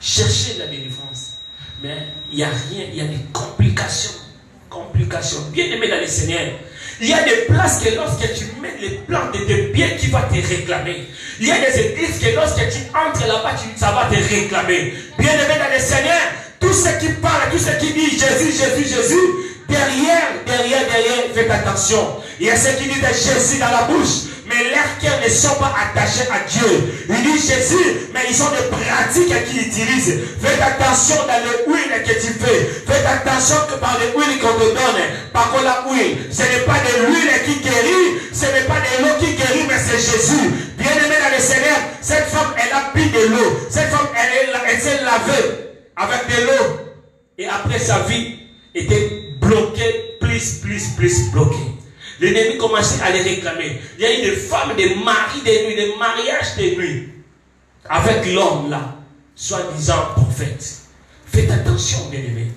cherchez la délivrance, mais il n'y a rien, il y a des complications. Bien aimé dans les Seigneurs. Il y a des places que lorsque tu mets les plans de tes biens qui va te réclamer. Il y a des églises que lorsque tu entres là-bas, ça va te réclamer. Bien aimé dans le Seigneur, tout ce qui parle, tout ce qui dit Jésus, derrière, faites attention. Il y a ceux qui disent Jésus dans la bouche, mais leurs cœurs ne sont pas attachés à Dieu. Ils disent Jésus, mais ils ont des pratiques qu'ils utilisent. Faites attention dans le huile que tu fais. Faites attention que par le huile qu'on te donne, par contre la huile, ce n'est pas de l'huile qui guérit, ce n'est pas de l'eau qui guérit, mais c'est Jésus. Bien aimé dans le Seigneur, cette femme, elle a bu de l'eau. Cette femme, elle s'est lavée avec de l'eau. Et après, sa vie était bloquée, plus bloquée. L'ennemi commençait à les réclamer. Il y a eu des femmes, des maris de nuit, des mariages de nuit. Avec l'homme là, soi-disant prophète. Faites attention, bien-aimés.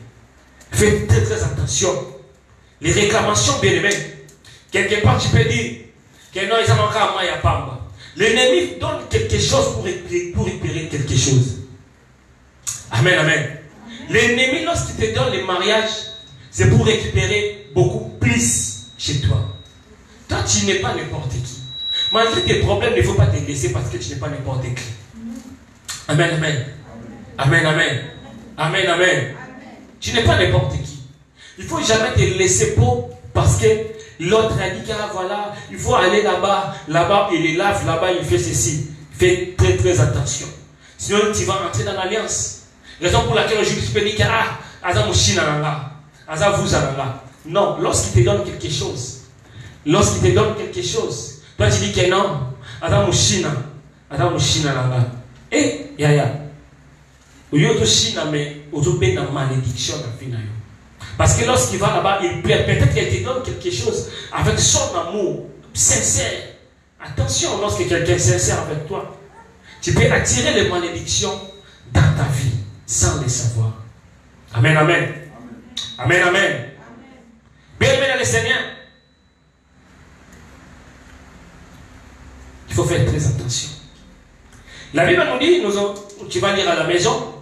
Faites très attention. Les réclamations, bien-aimés. Quelque part, tu peux dire que non, ils ont encore moi, il n'y a pas. L'ennemi donne quelque chose pour récupérer quelque chose. Amen, amen. L'ennemi, lorsqu'il te donne les mariages, c'est pour récupérer beaucoup plus chez toi. Toi, tu n'es pas n'importe qui. Malgré tes problèmes, il ne faut pas te laisser parce que tu n'es pas n'importe qui. Amen, amen. Amen, amen. Amen, amen. Tu n'es pas n'importe qui. Il ne faut jamais te laisser pour parce que l'autre a dit que voilà, il faut aller là-bas, là-bas il les lave, là-bas il fait ceci. Fais très attention. Sinon tu vas entrer dans l'alliance. Raison pour laquelle aujourd'hui tu peux dire que Aza Mouchina, Aza Vouzananga. Non, lorsqu'il te donne quelque chose, toi tu dis que non, Aza Mouchina Nanga. Et yaya. Oyoto China, mais autour de malédiction dans le final. Parce que lorsqu'il va là-bas, il plaît. Peut-être qu'elle te donne quelque chose avec son amour sincère. Attention, lorsque quelqu'un est sincère avec toi, tu peux attirer les malédictions dans ta vie sans le savoir. Amen, amen. Amen, amen. Bien-aimé dans le Seigneur, il faut faire très attention. La Bible nous dit, tu vas lire à la maison,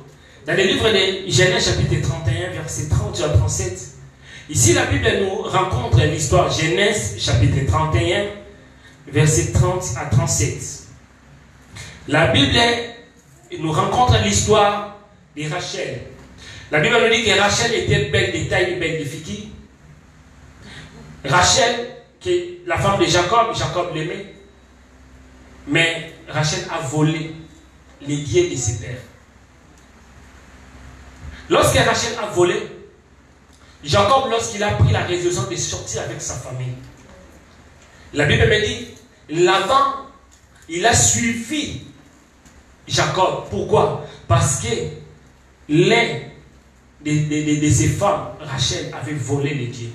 dans le livre de Genèse chapitre 31, verset 30 à 37. Ici, la Bible nous rencontre l'histoire Genèse chapitre 31, verset 30 à 37. La Bible nous rencontre l'histoire de Rachel. La Bible nous dit que Rachel était belle de taille et belle de figure. Rachel, qui est la femme de Jacob, Jacob l'aimait. Mais Rachel a volé les biens de ses pères. Lorsque Rachel a volé, Jacob, lorsqu'il a pris la résolution de sortir avec sa famille, la Bible me dit, Laban, il a suivi Jacob. Pourquoi? Parce que l'un de ses femmes, Rachel, avait volé les biens.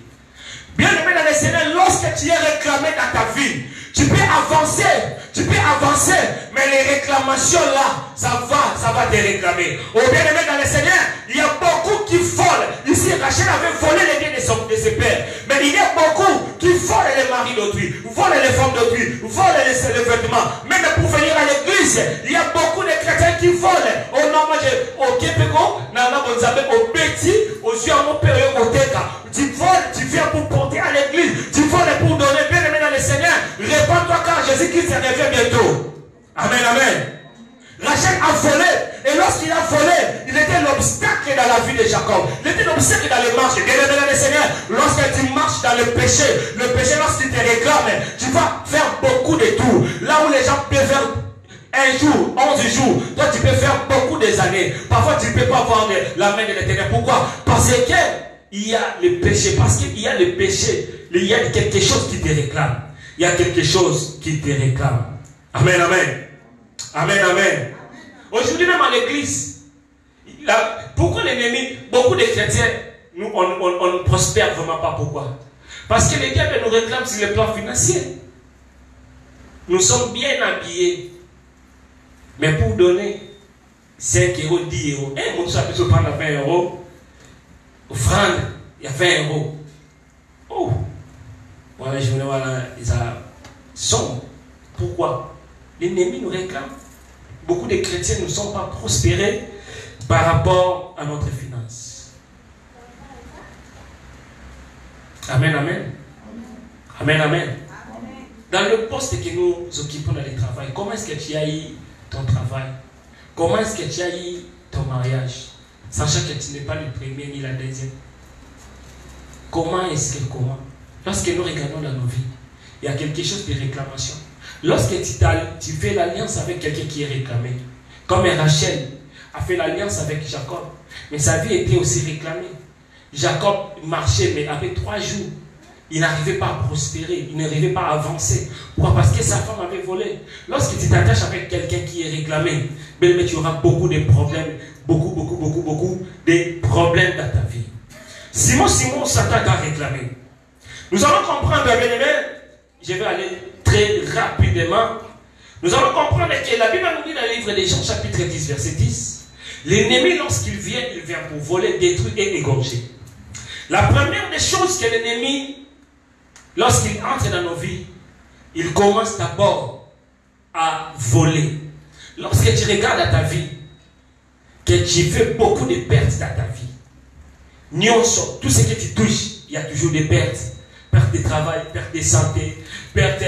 Bien aimé dans le Seigneur, lorsque tu es réclamé dans ta vie, tu peux avancer, mais les réclamations là, ça va te réclamer. Oh bien aimé dans le Seigneur, il y a beaucoup qui volent. Ici, Rachel avait volé les biens de ses pères, mais il y a beaucoup qui volent les maris d'autrui, volent les femmes d'autrui, volent les vêtements. Même pour venir à l'église, il y a beaucoup de chrétiens qui volent. Oh non, moi au Québec, au Petit, aux yeux à mon père, au Teka. Tu voles, tu viens pour porter à l'église, tu voles pour donner. Bien aimé dans le Seigneur, répands-toi car Jésus-Christ revient bientôt. Amen, amen. Rachel a volé, et lorsqu'il a volé, il était l'obstacle dans la vie de Jacob. Il était l'obstacle dans les marches. Bien aimé dans le Seigneur, lorsque tu marches dans le péché, lorsqu'il te réclame, tu vas faire beaucoup de tours. Là où les gens peuvent faire un jour, 11 jours, toi tu peux faire beaucoup des années. Parfois tu ne peux pas voir la main de l'Éternel. Pourquoi? Parce que il y a le péché, parce qu'il y a le péché, il y a quelque chose qui te réclame. Il y a quelque chose qui te réclame. Amen, amen. Amen, amen. Aujourd'hui même à l'église, pourquoi l'ennemi, beaucoup de chrétiens, nous on ne prospère vraiment pas. Pourquoi? Parce que les diables nous réclament sur le plan financier. Nous sommes bien habillés, mais pour donner 5 euros, 10 euros, un mot ça peut se prendre à 20 euros. Offrande, il y a 20 euros. Oh! Voilà, je voulais voir là, ils sont. Pourquoi? L'ennemi nous réclame. Beaucoup de chrétiens ne sont pas prospérés par rapport à notre finance. Amen, amen. Amen, amen. Dans le poste que nous occupons dans le travail, comment est-ce que tu as eu ton travail? Comment est-ce que tu as eu ton mariage? Sachant que tu n'es pas le premier ni la deuxième. Comment est-ce que, lorsque nous regardons dans nos vies, il y a quelque chose de réclamation. Lorsque tu fais l'alliance avec quelqu'un qui est réclamé, comme Rachel a fait l'alliance avec Jacob, mais sa vie était aussi réclamée. Jacob marchait, mais après 3 jours, il n'arrivait pas à prospérer, il n'arrivait pas à avancer. Pourquoi? Parce que sa femme avait volé. Lorsque tu t'attaches avec quelqu'un qui est réclamé, mais tu auras beaucoup de problèmes, beaucoup de problèmes dans ta vie. Simon s'attaque à réclamer. Nous allons comprendre, bien aimé, je vais aller très rapidement. Nous allons comprendre que la Bible nous dit dans le livre des Jean, chapitre 10, verset 10, l'ennemi, lorsqu'il vient, il vient pour voler, détruire et égorger. La première des choses que l'ennemi, lorsqu'il entre dans nos vies, il commence d'abord à voler. Lorsque tu regardes à ta vie, que tu fais beaucoup de pertes dans ta vie, tout ce que tu touches, il y a toujours des pertes. Perte de travail, perte de santé, perte,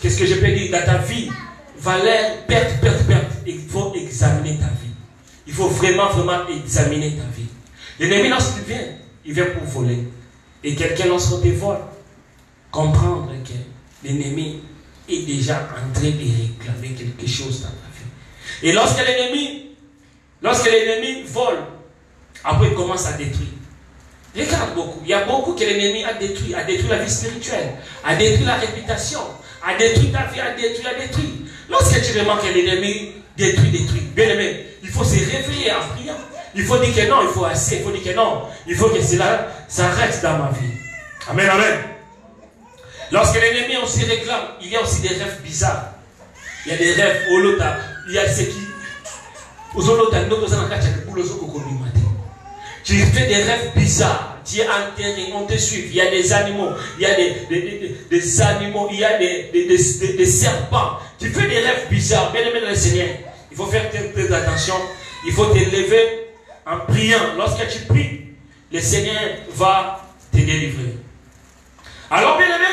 qu'est-ce que je peux dire, dans ta vie, valeur, perte. Il faut examiner ta vie. Il faut vraiment examiner ta vie. L'ennemi, lorsqu'il vient, il vient pour voler. Et quelqu'un, lorsqu'on te vole, comprendre que l'ennemi est déjà en train de réclamer quelque chose dans ta vie. Et lorsque l'ennemi vole, après il commence à détruire. Regarde beaucoup. Il y a beaucoup que l'ennemi a détruit la vie spirituelle, a détruit la réputation, a détruit ta vie, a détruit. Lorsque tu remarques que l'ennemi détruit. Bien aimé, il faut se réveiller en priant. Il faut dire que non, il faut assez, il faut dire que non, il faut que cela s'arrête dans ma vie. Amen, amen. Lorsque l'ennemi aussi réclame, il y a aussi des rêves bizarres. Il y a des rêves, il y a ceux qui... Tu fais des rêves bizarres, tu es enterré, on te suit, il y a des animaux, il y a des animaux, il y a des serpents. Tu fais des rêves bizarres, bien aimé dans le Seigneur. Il faut faire très attention, il faut te lever en priant. Lorsque tu pries, le Seigneur va te délivrer. Alors bien aimé,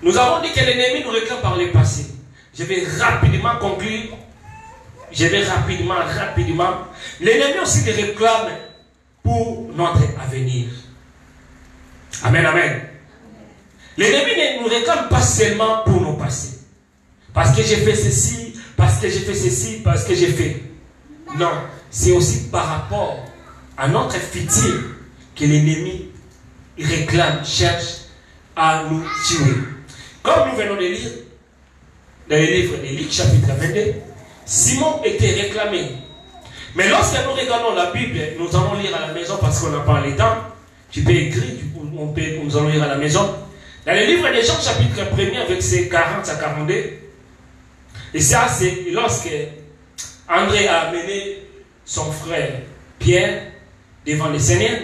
nous avons dit que l'ennemi nous réclame par le passé. Je vais rapidement conclure. Rapidement. L'ennemi aussi les réclame pour notre avenir. Amen, amen. L'ennemi ne nous réclame pas seulement pour nos passés. Parce que j'ai fait ceci, parce que j'ai fait. Non, c'est aussi par rapport à notre futur que l'ennemi réclame, cherche à nous tuer. Comme nous venons de lire dans le livre de Luc, chapitre 22, Simon était réclamé. Mais lorsque nous regardons la Bible, nous allons lire à la maison parce qu'on n'a pas le temps. Tu peux écrire, nous allons lire à la maison. Dans le livre des Jean, chapitre 1er, versets 40 à 42. Et ça, c'est lorsque André a amené son frère Pierre devant le Seigneur.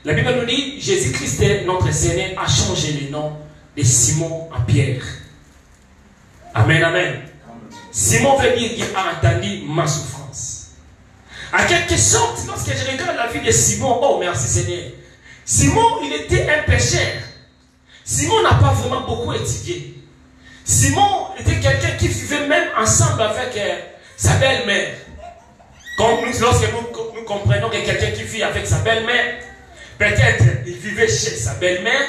La Bible nous dit, Jésus-Christ, notre Seigneur, a changé le nom de Simon à Pierre. Amen, amen. Simon veut dire qu'il a entendu ma souffrance. En quelque sorte, lorsque je regarde la vie de Simon, oh merci Seigneur. Simon, il était un pécheur. Simon n'a pas vraiment beaucoup étudié. Simon était quelqu'un qui vivait même ensemble avec sa belle-mère. Lorsque nous comprenons que quelqu'un qui vit avec sa belle-mère, peut-être il vivait chez sa belle-mère,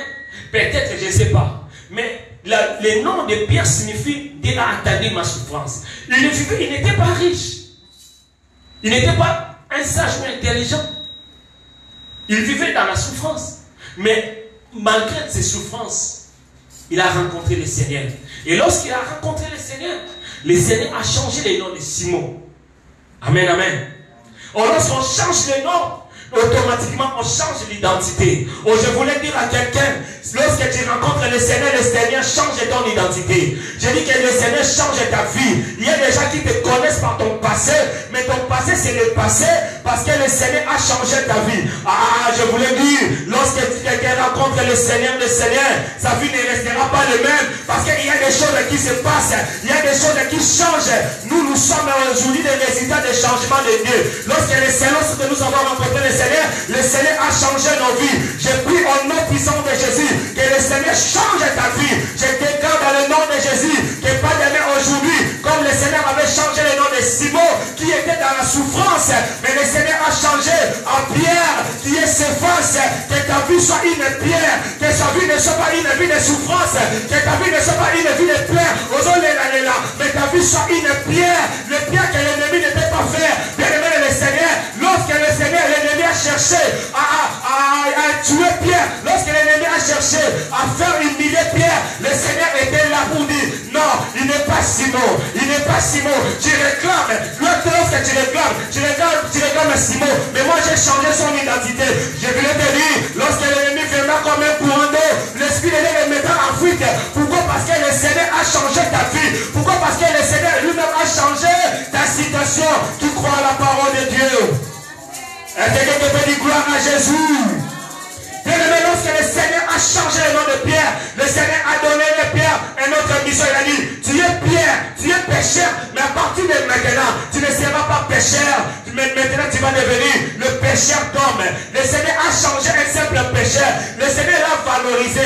peut-être je ne sais pas. Mais le nom de Pierre signifie « Dieu a entendu ma souffrance ». Il n'était pas riche. Il n'était pas un sage ou intelligent. Il vivait dans la souffrance. Mais malgré ses souffrances, il a rencontré le Seigneur. Et lorsqu'il a rencontré le Seigneur a changé le nom de Simon. Amen, amen. Or, lorsqu'on change le nom, automatiquement on change l'identité. Oh, je voulais dire à quelqu'un, lorsque tu rencontres le Seigneur change ton identité. Je dis que le Seigneur change ta vie. Il y a des gens qui te connaissent par ton passé, mais ton passé c'est le passé parce que le Seigneur a changé ta vie. Ah, je voulais dire, lorsque quelqu'un rencontre le Seigneur, sa vie ne restera pas le même parce qu'il y a des choses qui se passent, il y a des choses qui changent. Nous sommes aujourd'hui des résultats des changements de Dieu. Lorsque nous avons rencontré le Seigneur a changé nos vies. Je prie au nom puissant de Jésus que le Seigneur change ta vie. Je déclare dans le nom de Jésus que pas demain aujourd'hui, comme le Seigneur avait changé le nom de Simon qui était dans la souffrance, mais le Seigneur a changé en Pierre qui est s'efface. Que ta vie soit une pierre, que sa vie ne soit pas une vie de souffrance, que ta vie ne soit pas une vie de plaie, mais ta vie soit une pierre, le pierre que l'ennemi ne peut pas faire. Bien aimé le Seigneur, lorsque le Seigneur, l'ennemi a cherché cherché à tuer Pierre, lorsque l'ennemi a cherché à faire humilier Pierre, le Seigneur était là pour dire, non, il n'est pas Simon, il n'est pas Simon, tu réclames, lorsque tu réclames Simon, mais moi j'ai changé son identité. Je voulais te dire, lorsque l'ennemi viendra comme un courant d'eau, l'Esprit de Dieu le mettra en fuite. Pourquoi? Parce que le Seigneur a changé ta vie. Pourquoi? Parce que le Seigneur lui-même a changé ta situation. Tu crois à la parole de Dieu. Est-ce que quelqu'un peut dire gloire à Jésus? Bien-aimé, lorsque le Seigneur a changé le nom de Pierre, le Seigneur a donné à Pierre une autre mission. Il a dit, tu es Pierre, tu es pécheur, mais à partir de maintenant, tu ne seras pas pécheur, mais maintenant tu vas devenir le pécheur d'homme. Le Seigneur a changé un simple pécheur. Le Seigneur l'a valorisé.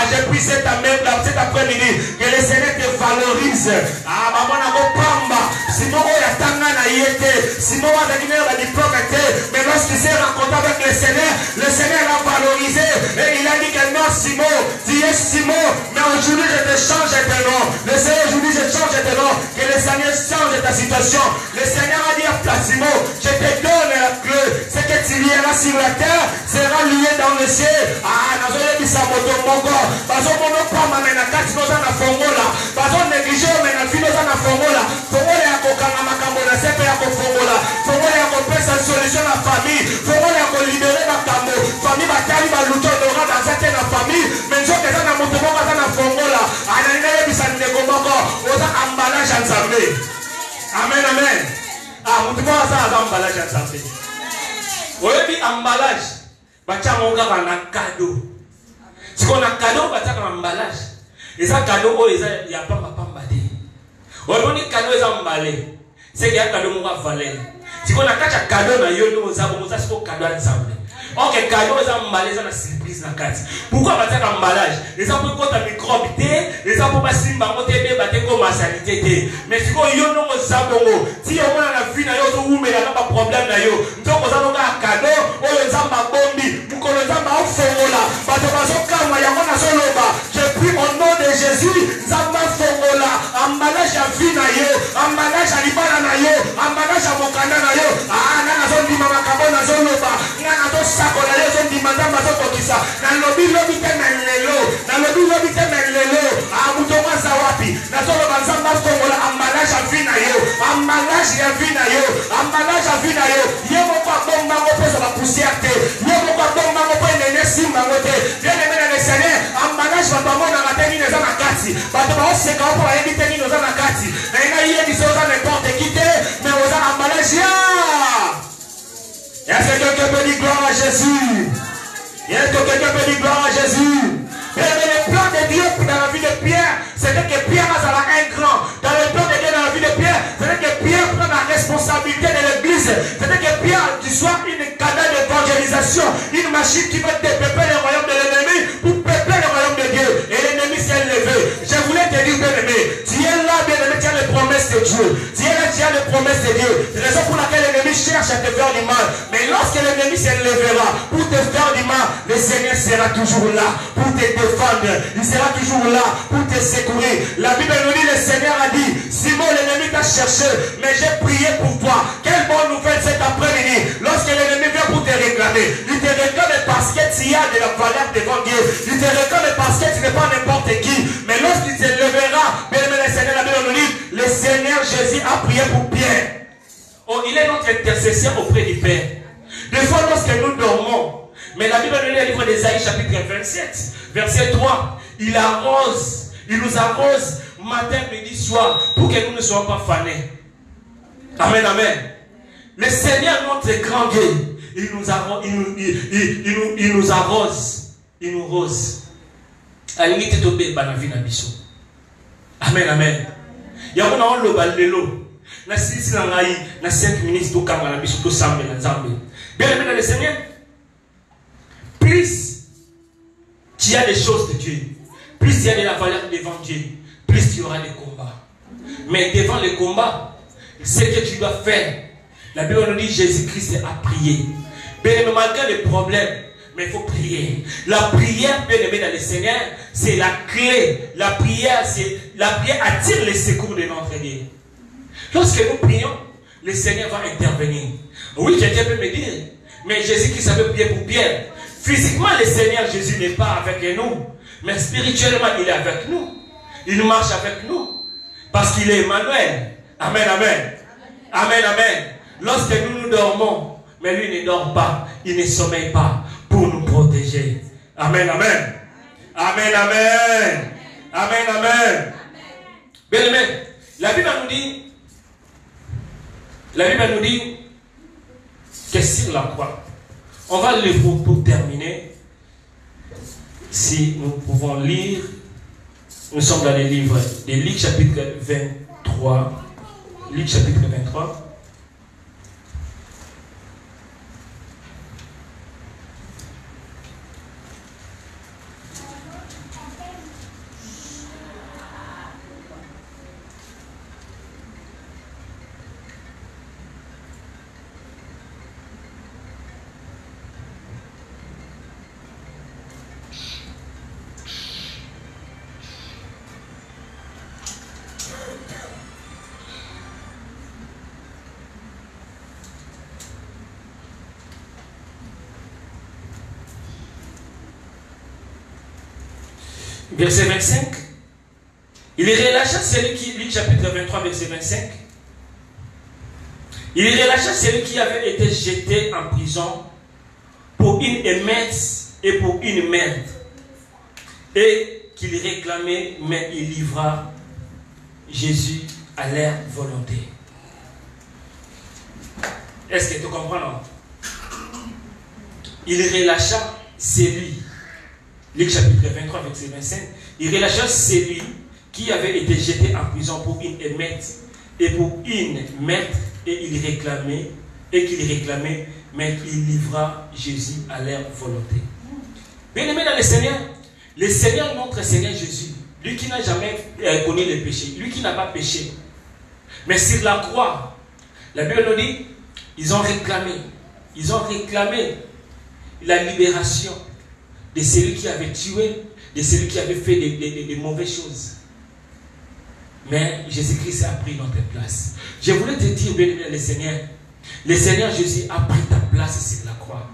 J'ai pris cet après-midi, que le Seigneur te valorise. Maman n'a pas pamba. Simon a tanga na yete. Simon a gagné la diplôme. Mais lorsqu'il s'est rencontré avec le Seigneur l'a valorisé. Et il a dit que non, Simon, tu es Simon, mais aujourd'hui je te change de nom. Le Seigneur, aujourd'hui je change de nom. Que le Seigneur change ta situation. Le Seigneur a dit à Simon, je te donne la clé. Ce que tu lieras sur la terre sera lié dans le ciel. Nazole bisamoto moko. Bazo mono pama mena kati noza na fongola. Bazo neglige mena finoza na fongola. Fongola ya kokanga makambo na sepe ya kofongola. Fongola ya kopesa solution na famille. Fongola ya kolibere makambo. Famille batali baluto dora dans cette na famille. Menzo keza na moto moko za na fongola. Ananina yebisa ndeko moko. Oza emballage ya Nzambe. Amen, amen. Moto moko za emballage ya Nzambe. Oyebi emballage. Bachango kaka na cadeau. Si on a cadeau, bachango na emballage. Et ça cadeau, il y a pas de. On dit cadeau, ils ont emballé. C'est qu'il y a cadeau, on va valer. Si on a cadeau, na yo, nous avons cadeau ensemble. Ok, cadeau, ils ont emballé, ils ont une surprise na carte. Pourquoi bachango emballage? Les gens pour ta microbe, les gens pour passer une banque, ils comme ma sanité. Mais si on y a un sabongo, si on a la vie, on a pas problème. Donc, on a un cadeau, on a un bombi. Je prie au nom de Jésus, Zamba Fongola, emballage à vie na yo, emballage à libana na yo, emballage à mokanda na yo. Nana zondi mama kabona zoloba, nana to sakola yo zondi madamba zokokisa. Na lobi te menlelo, na lobi te menlelo. Mutoma zawapi, na zoloba Zamba Fongola, emballage à vie na yo, emballage à vie na yo, emballage à vie na yo. Yemo kwa bomba ngopeso ba poussière te, yemo kwa bomba simba ngote bien aimé dans le Seigneur emballage va pas na mateni na na kati ba to ba se ka pour éviter ni na na kati na ina yé qui sont n'importe qui te mais aux emballage ya est-ce que quelqu'un peut dire gloire à Jésus? Est-ce que quelqu'un peut dire gloire à Jésus? Mais le plan de Dieu dans la vie de Pierre, c'était que Pierre a un grand. Dans le plan de Dieu dans la vie de Pierre, c'était que Pierre prend la responsabilité de l'église. C'était que Pierre tu sois une cadre d'évangélisation, une machine qui va dépeupler le royaume de l'ennemi pour peupler le royaume de Dieu. Et l'ennemi s'est levé. Je voulais te dire, bien-aimé, tu es là, bien-aimé, tu as les promesses de Dieu. Tu es là, tu as les promesses de Dieu. C'est la raison pour laquelle l'ennemi cherche à te faire du mal. Mais lorsque l'ennemi se lèvera pour te faire du mal, le Seigneur sera toujours là pour te défendre. Il sera toujours là pour te secourir. La Bible nous dit, le Seigneur a dit, Simon, l'ennemi t'a cherché, mais j'ai prié pour toi. Quelle bonne nouvelle cet après-midi. Lorsque l'ennemi vient pour te réclamer, il te réclame parce que tu as de la valeur devant Dieu. Il te réclame parce que tu n'es pas n'importe qui. Mais lorsqu'il se lèvera, bien aimé le Seigneur, la Bible nous dit, le Seigneur Jésus a prié pour Pierre. Oh, il est notre intercesseur auprès du Père. Des fois, lorsque nous dormons, mais la Bible nous dit, le livre d'Ésaïe, chapitre 27, verset 3, il arrose, il nous arrose matin, midi, soir, pour que nous ne soyons pas fanés. Amen, amen. Le Seigneur, notre grand Dieu, il nous arrose, il nous arrose, il nous rose. À la limite, tu es dans la vie de Amen, amen. Il y a un peu de l'eau. Na 6 na 5 minutes to kanga na biso to sambe na Nzambe. Bien aimé dans le Seigneur, plus tu as des choses de Dieu, plus il y a de la valeur devant Dieu, plus il y aura des combats. Mais devant les combats, ce que tu dois faire, la Bible nous dit Jésus-Christ a prié. Bien aimé, malgré les problèmes, mais il faut prier. La prière, bien aimé dans le Seigneur, c'est la clé. La prière attire les secours de notre Dieu. Lorsque nous prions, le Seigneur va intervenir. Oui, quelqu'un peut me dire, Mais Jésus-Christ savait prier pour Pierre. Physiquement, le Seigneur Jésus n'est pas avec nous. Mais spirituellement, il est avec nous. Il marche avec nous. Parce qu'il est Emmanuel. Amen, amen. Amen, amen. Lorsque nous dormons, mais lui ne dort pas. Il ne sommeille pas pour nous protéger. Amen, amen. Amen, amen. Amen, amen. Bien aimé, la Bible nous dit que sur la croix, on va lire pour terminer. Si nous pouvons lire, nous sommes dans les livres de Luc chapitre 23. Luc chapitre 23. Verset 25. Il relâcha celui qui, Luc chapitre 23, verset 25. Il relâcha celui qui avait été jeté en prison pour une émeute et pour une merde. Et qu'il réclamait, mais il livra Jésus à leur volonté. Est-ce que tu comprends, non? Il relâcha celui. Luc chapitre 23, verset 25. Il relâcha celui qui avait été jeté en prison pour une émeute et pour une merde, et qu'il réclamait, mais il livra Jésus à leur volonté. Bien aimé dans le Seigneur, notre Seigneur Jésus, lui qui n'a jamais connu le péché, lui qui n'a pas péché, mais sur la croix, la Bible nous dit, ils ont réclamé la libération de celui qui avait tué, de celui qui avait fait des mauvaises choses. Mais Jésus-Christ a pris notre place. Je voulais te dire, bien aimé, le Seigneur Jésus a pris ta place sur la croix.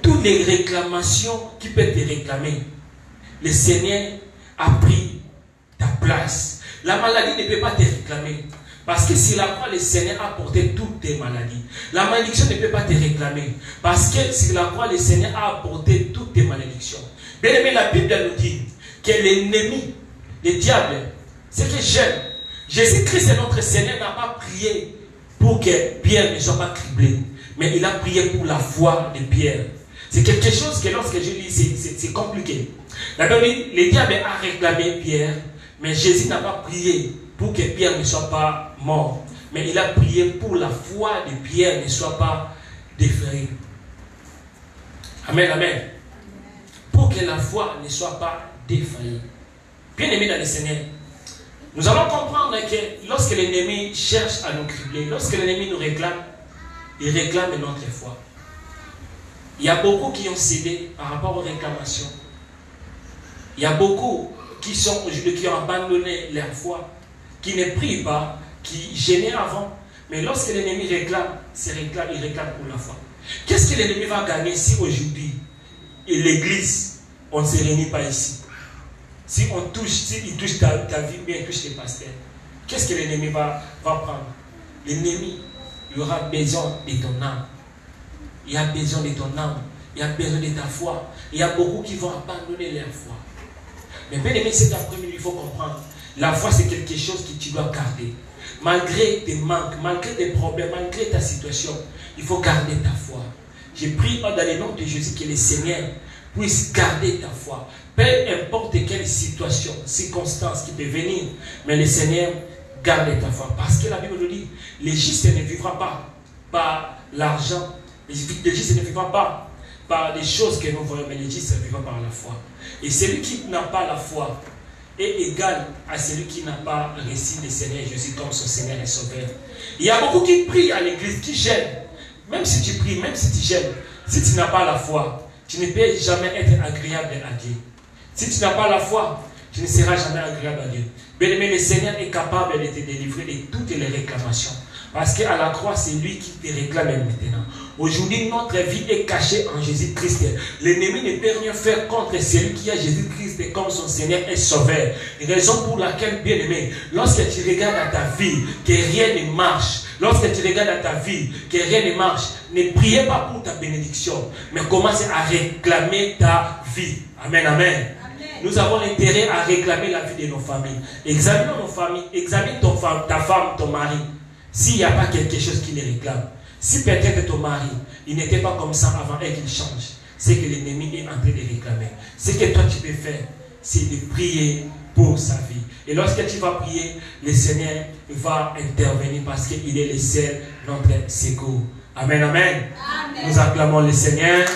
Toutes les réclamations qui peuvent te réclamer, le Seigneur a pris ta place. La maladie ne peut pas te réclamer. Parce que sur la croix, le Seigneur a porté toutes tes maladies. La malédiction ne peut pas te réclamer. Parce que sur la croix, le Seigneur a apporté toutes tes malédictions. Bien aimé, la Bible nous dit que l'ennemi, le diable, c'est que j'aime. Jésus-Christ, notre Seigneur, n'a pas prié pour que Pierre ne soit pas criblé. Mais il a prié pour la foi de Pierre. C'est quelque chose que lorsque je lis, c'est compliqué. La Bible dit, le diable a réclamé Pierre, mais Jésus n'a pas prié pour que Pierre ne soit pas mort. Mais il a prié pour la foi de Pierre ne soit pas défrayée. Amen, amen. Pour que la foi ne soit pas défaillie. Bien aimé dans le Seigneur, nous allons comprendre que lorsque l'ennemi cherche à nous cribler, lorsque l'ennemi nous réclame, il réclame notre foi. Il y a beaucoup qui ont cédé par rapport aux réclamations. Il y a beaucoup qui sont aujourd'hui, qui ont abandonné leur foi, qui ne prient pas, qui gênaient avant. Mais lorsque l'ennemi réclame, il réclame pour la foi. Qu'est-ce que l'ennemi va gagner si aujourd'hui, l'église, on ne se réunit pas ici? Si il touche ta vie, bien il touche les pasteurs, qu'est-ce que l'ennemi va prendre? L'ennemi, il aura besoin de ton âme. Il a besoin de ton âme. Il a besoin de ta foi. Il y a beaucoup qui vont abandonner leur foi. Mais bien aimé, cet après-midi, il faut comprendre. La foi, c'est quelque chose que tu dois garder. Malgré tes manques, malgré tes problèmes, malgré ta situation, il faut garder ta foi. J'ai prié dans le nom de Jésus que le Seigneur puisse garder ta foi. Peu importe quelle situation, circonstance qui peut venir, mais le Seigneur garde ta foi. Parce que la Bible nous dit, le juste ne vivra pas par l'argent. Le juste ne vivra pas par des choses que nous voyons, mais le juste vivra par la foi. Et celui qui n'a pas la foi est égal à celui qui n'a pas reçu le Seigneur Jésus comme son Seigneur et Sauveur. Il y a beaucoup qui prient à l'église, qui gênent. Même si tu pries, même si tu gênes, si tu n'as pas la foi, tu ne peux jamais être agréable à Dieu. Si tu n'as pas la foi, tu ne seras jamais agréable à Dieu. Bien aimé, le Seigneur est capable de te délivrer de toutes les réclamations. Parce qu'à la croix, c'est lui qui te réclame maintenant. Aujourd'hui, notre vie est cachée en Jésus-Christ. L'ennemi ne peut rien faire contre celui qui a Jésus-Christ comme son Seigneur et Sauveur. Raison pour laquelle, bien aimé, lorsque tu regardes à ta vie que rien ne marche, lorsque tu regardes à ta vie que rien ne marche, ne priez pas pour ta bénédiction, mais commence à réclamer ta vie. Amen, amen. Nous avons intérêt à réclamer la vie de nos familles. Examine nos familles, examine ta femme, ton mari. S'il n'y a pas quelque chose qui les réclame. Si peut-être ton mari, il n'était pas comme ça avant et qu'il change, c'est que l'ennemi est en train de réclamer. Ce que toi tu peux faire, c'est de prier pour sa vie. Et lorsque tu vas prier, le Seigneur va intervenir parce qu'il est le seul notre secours. Amen, amen. Nous acclamons le Seigneur.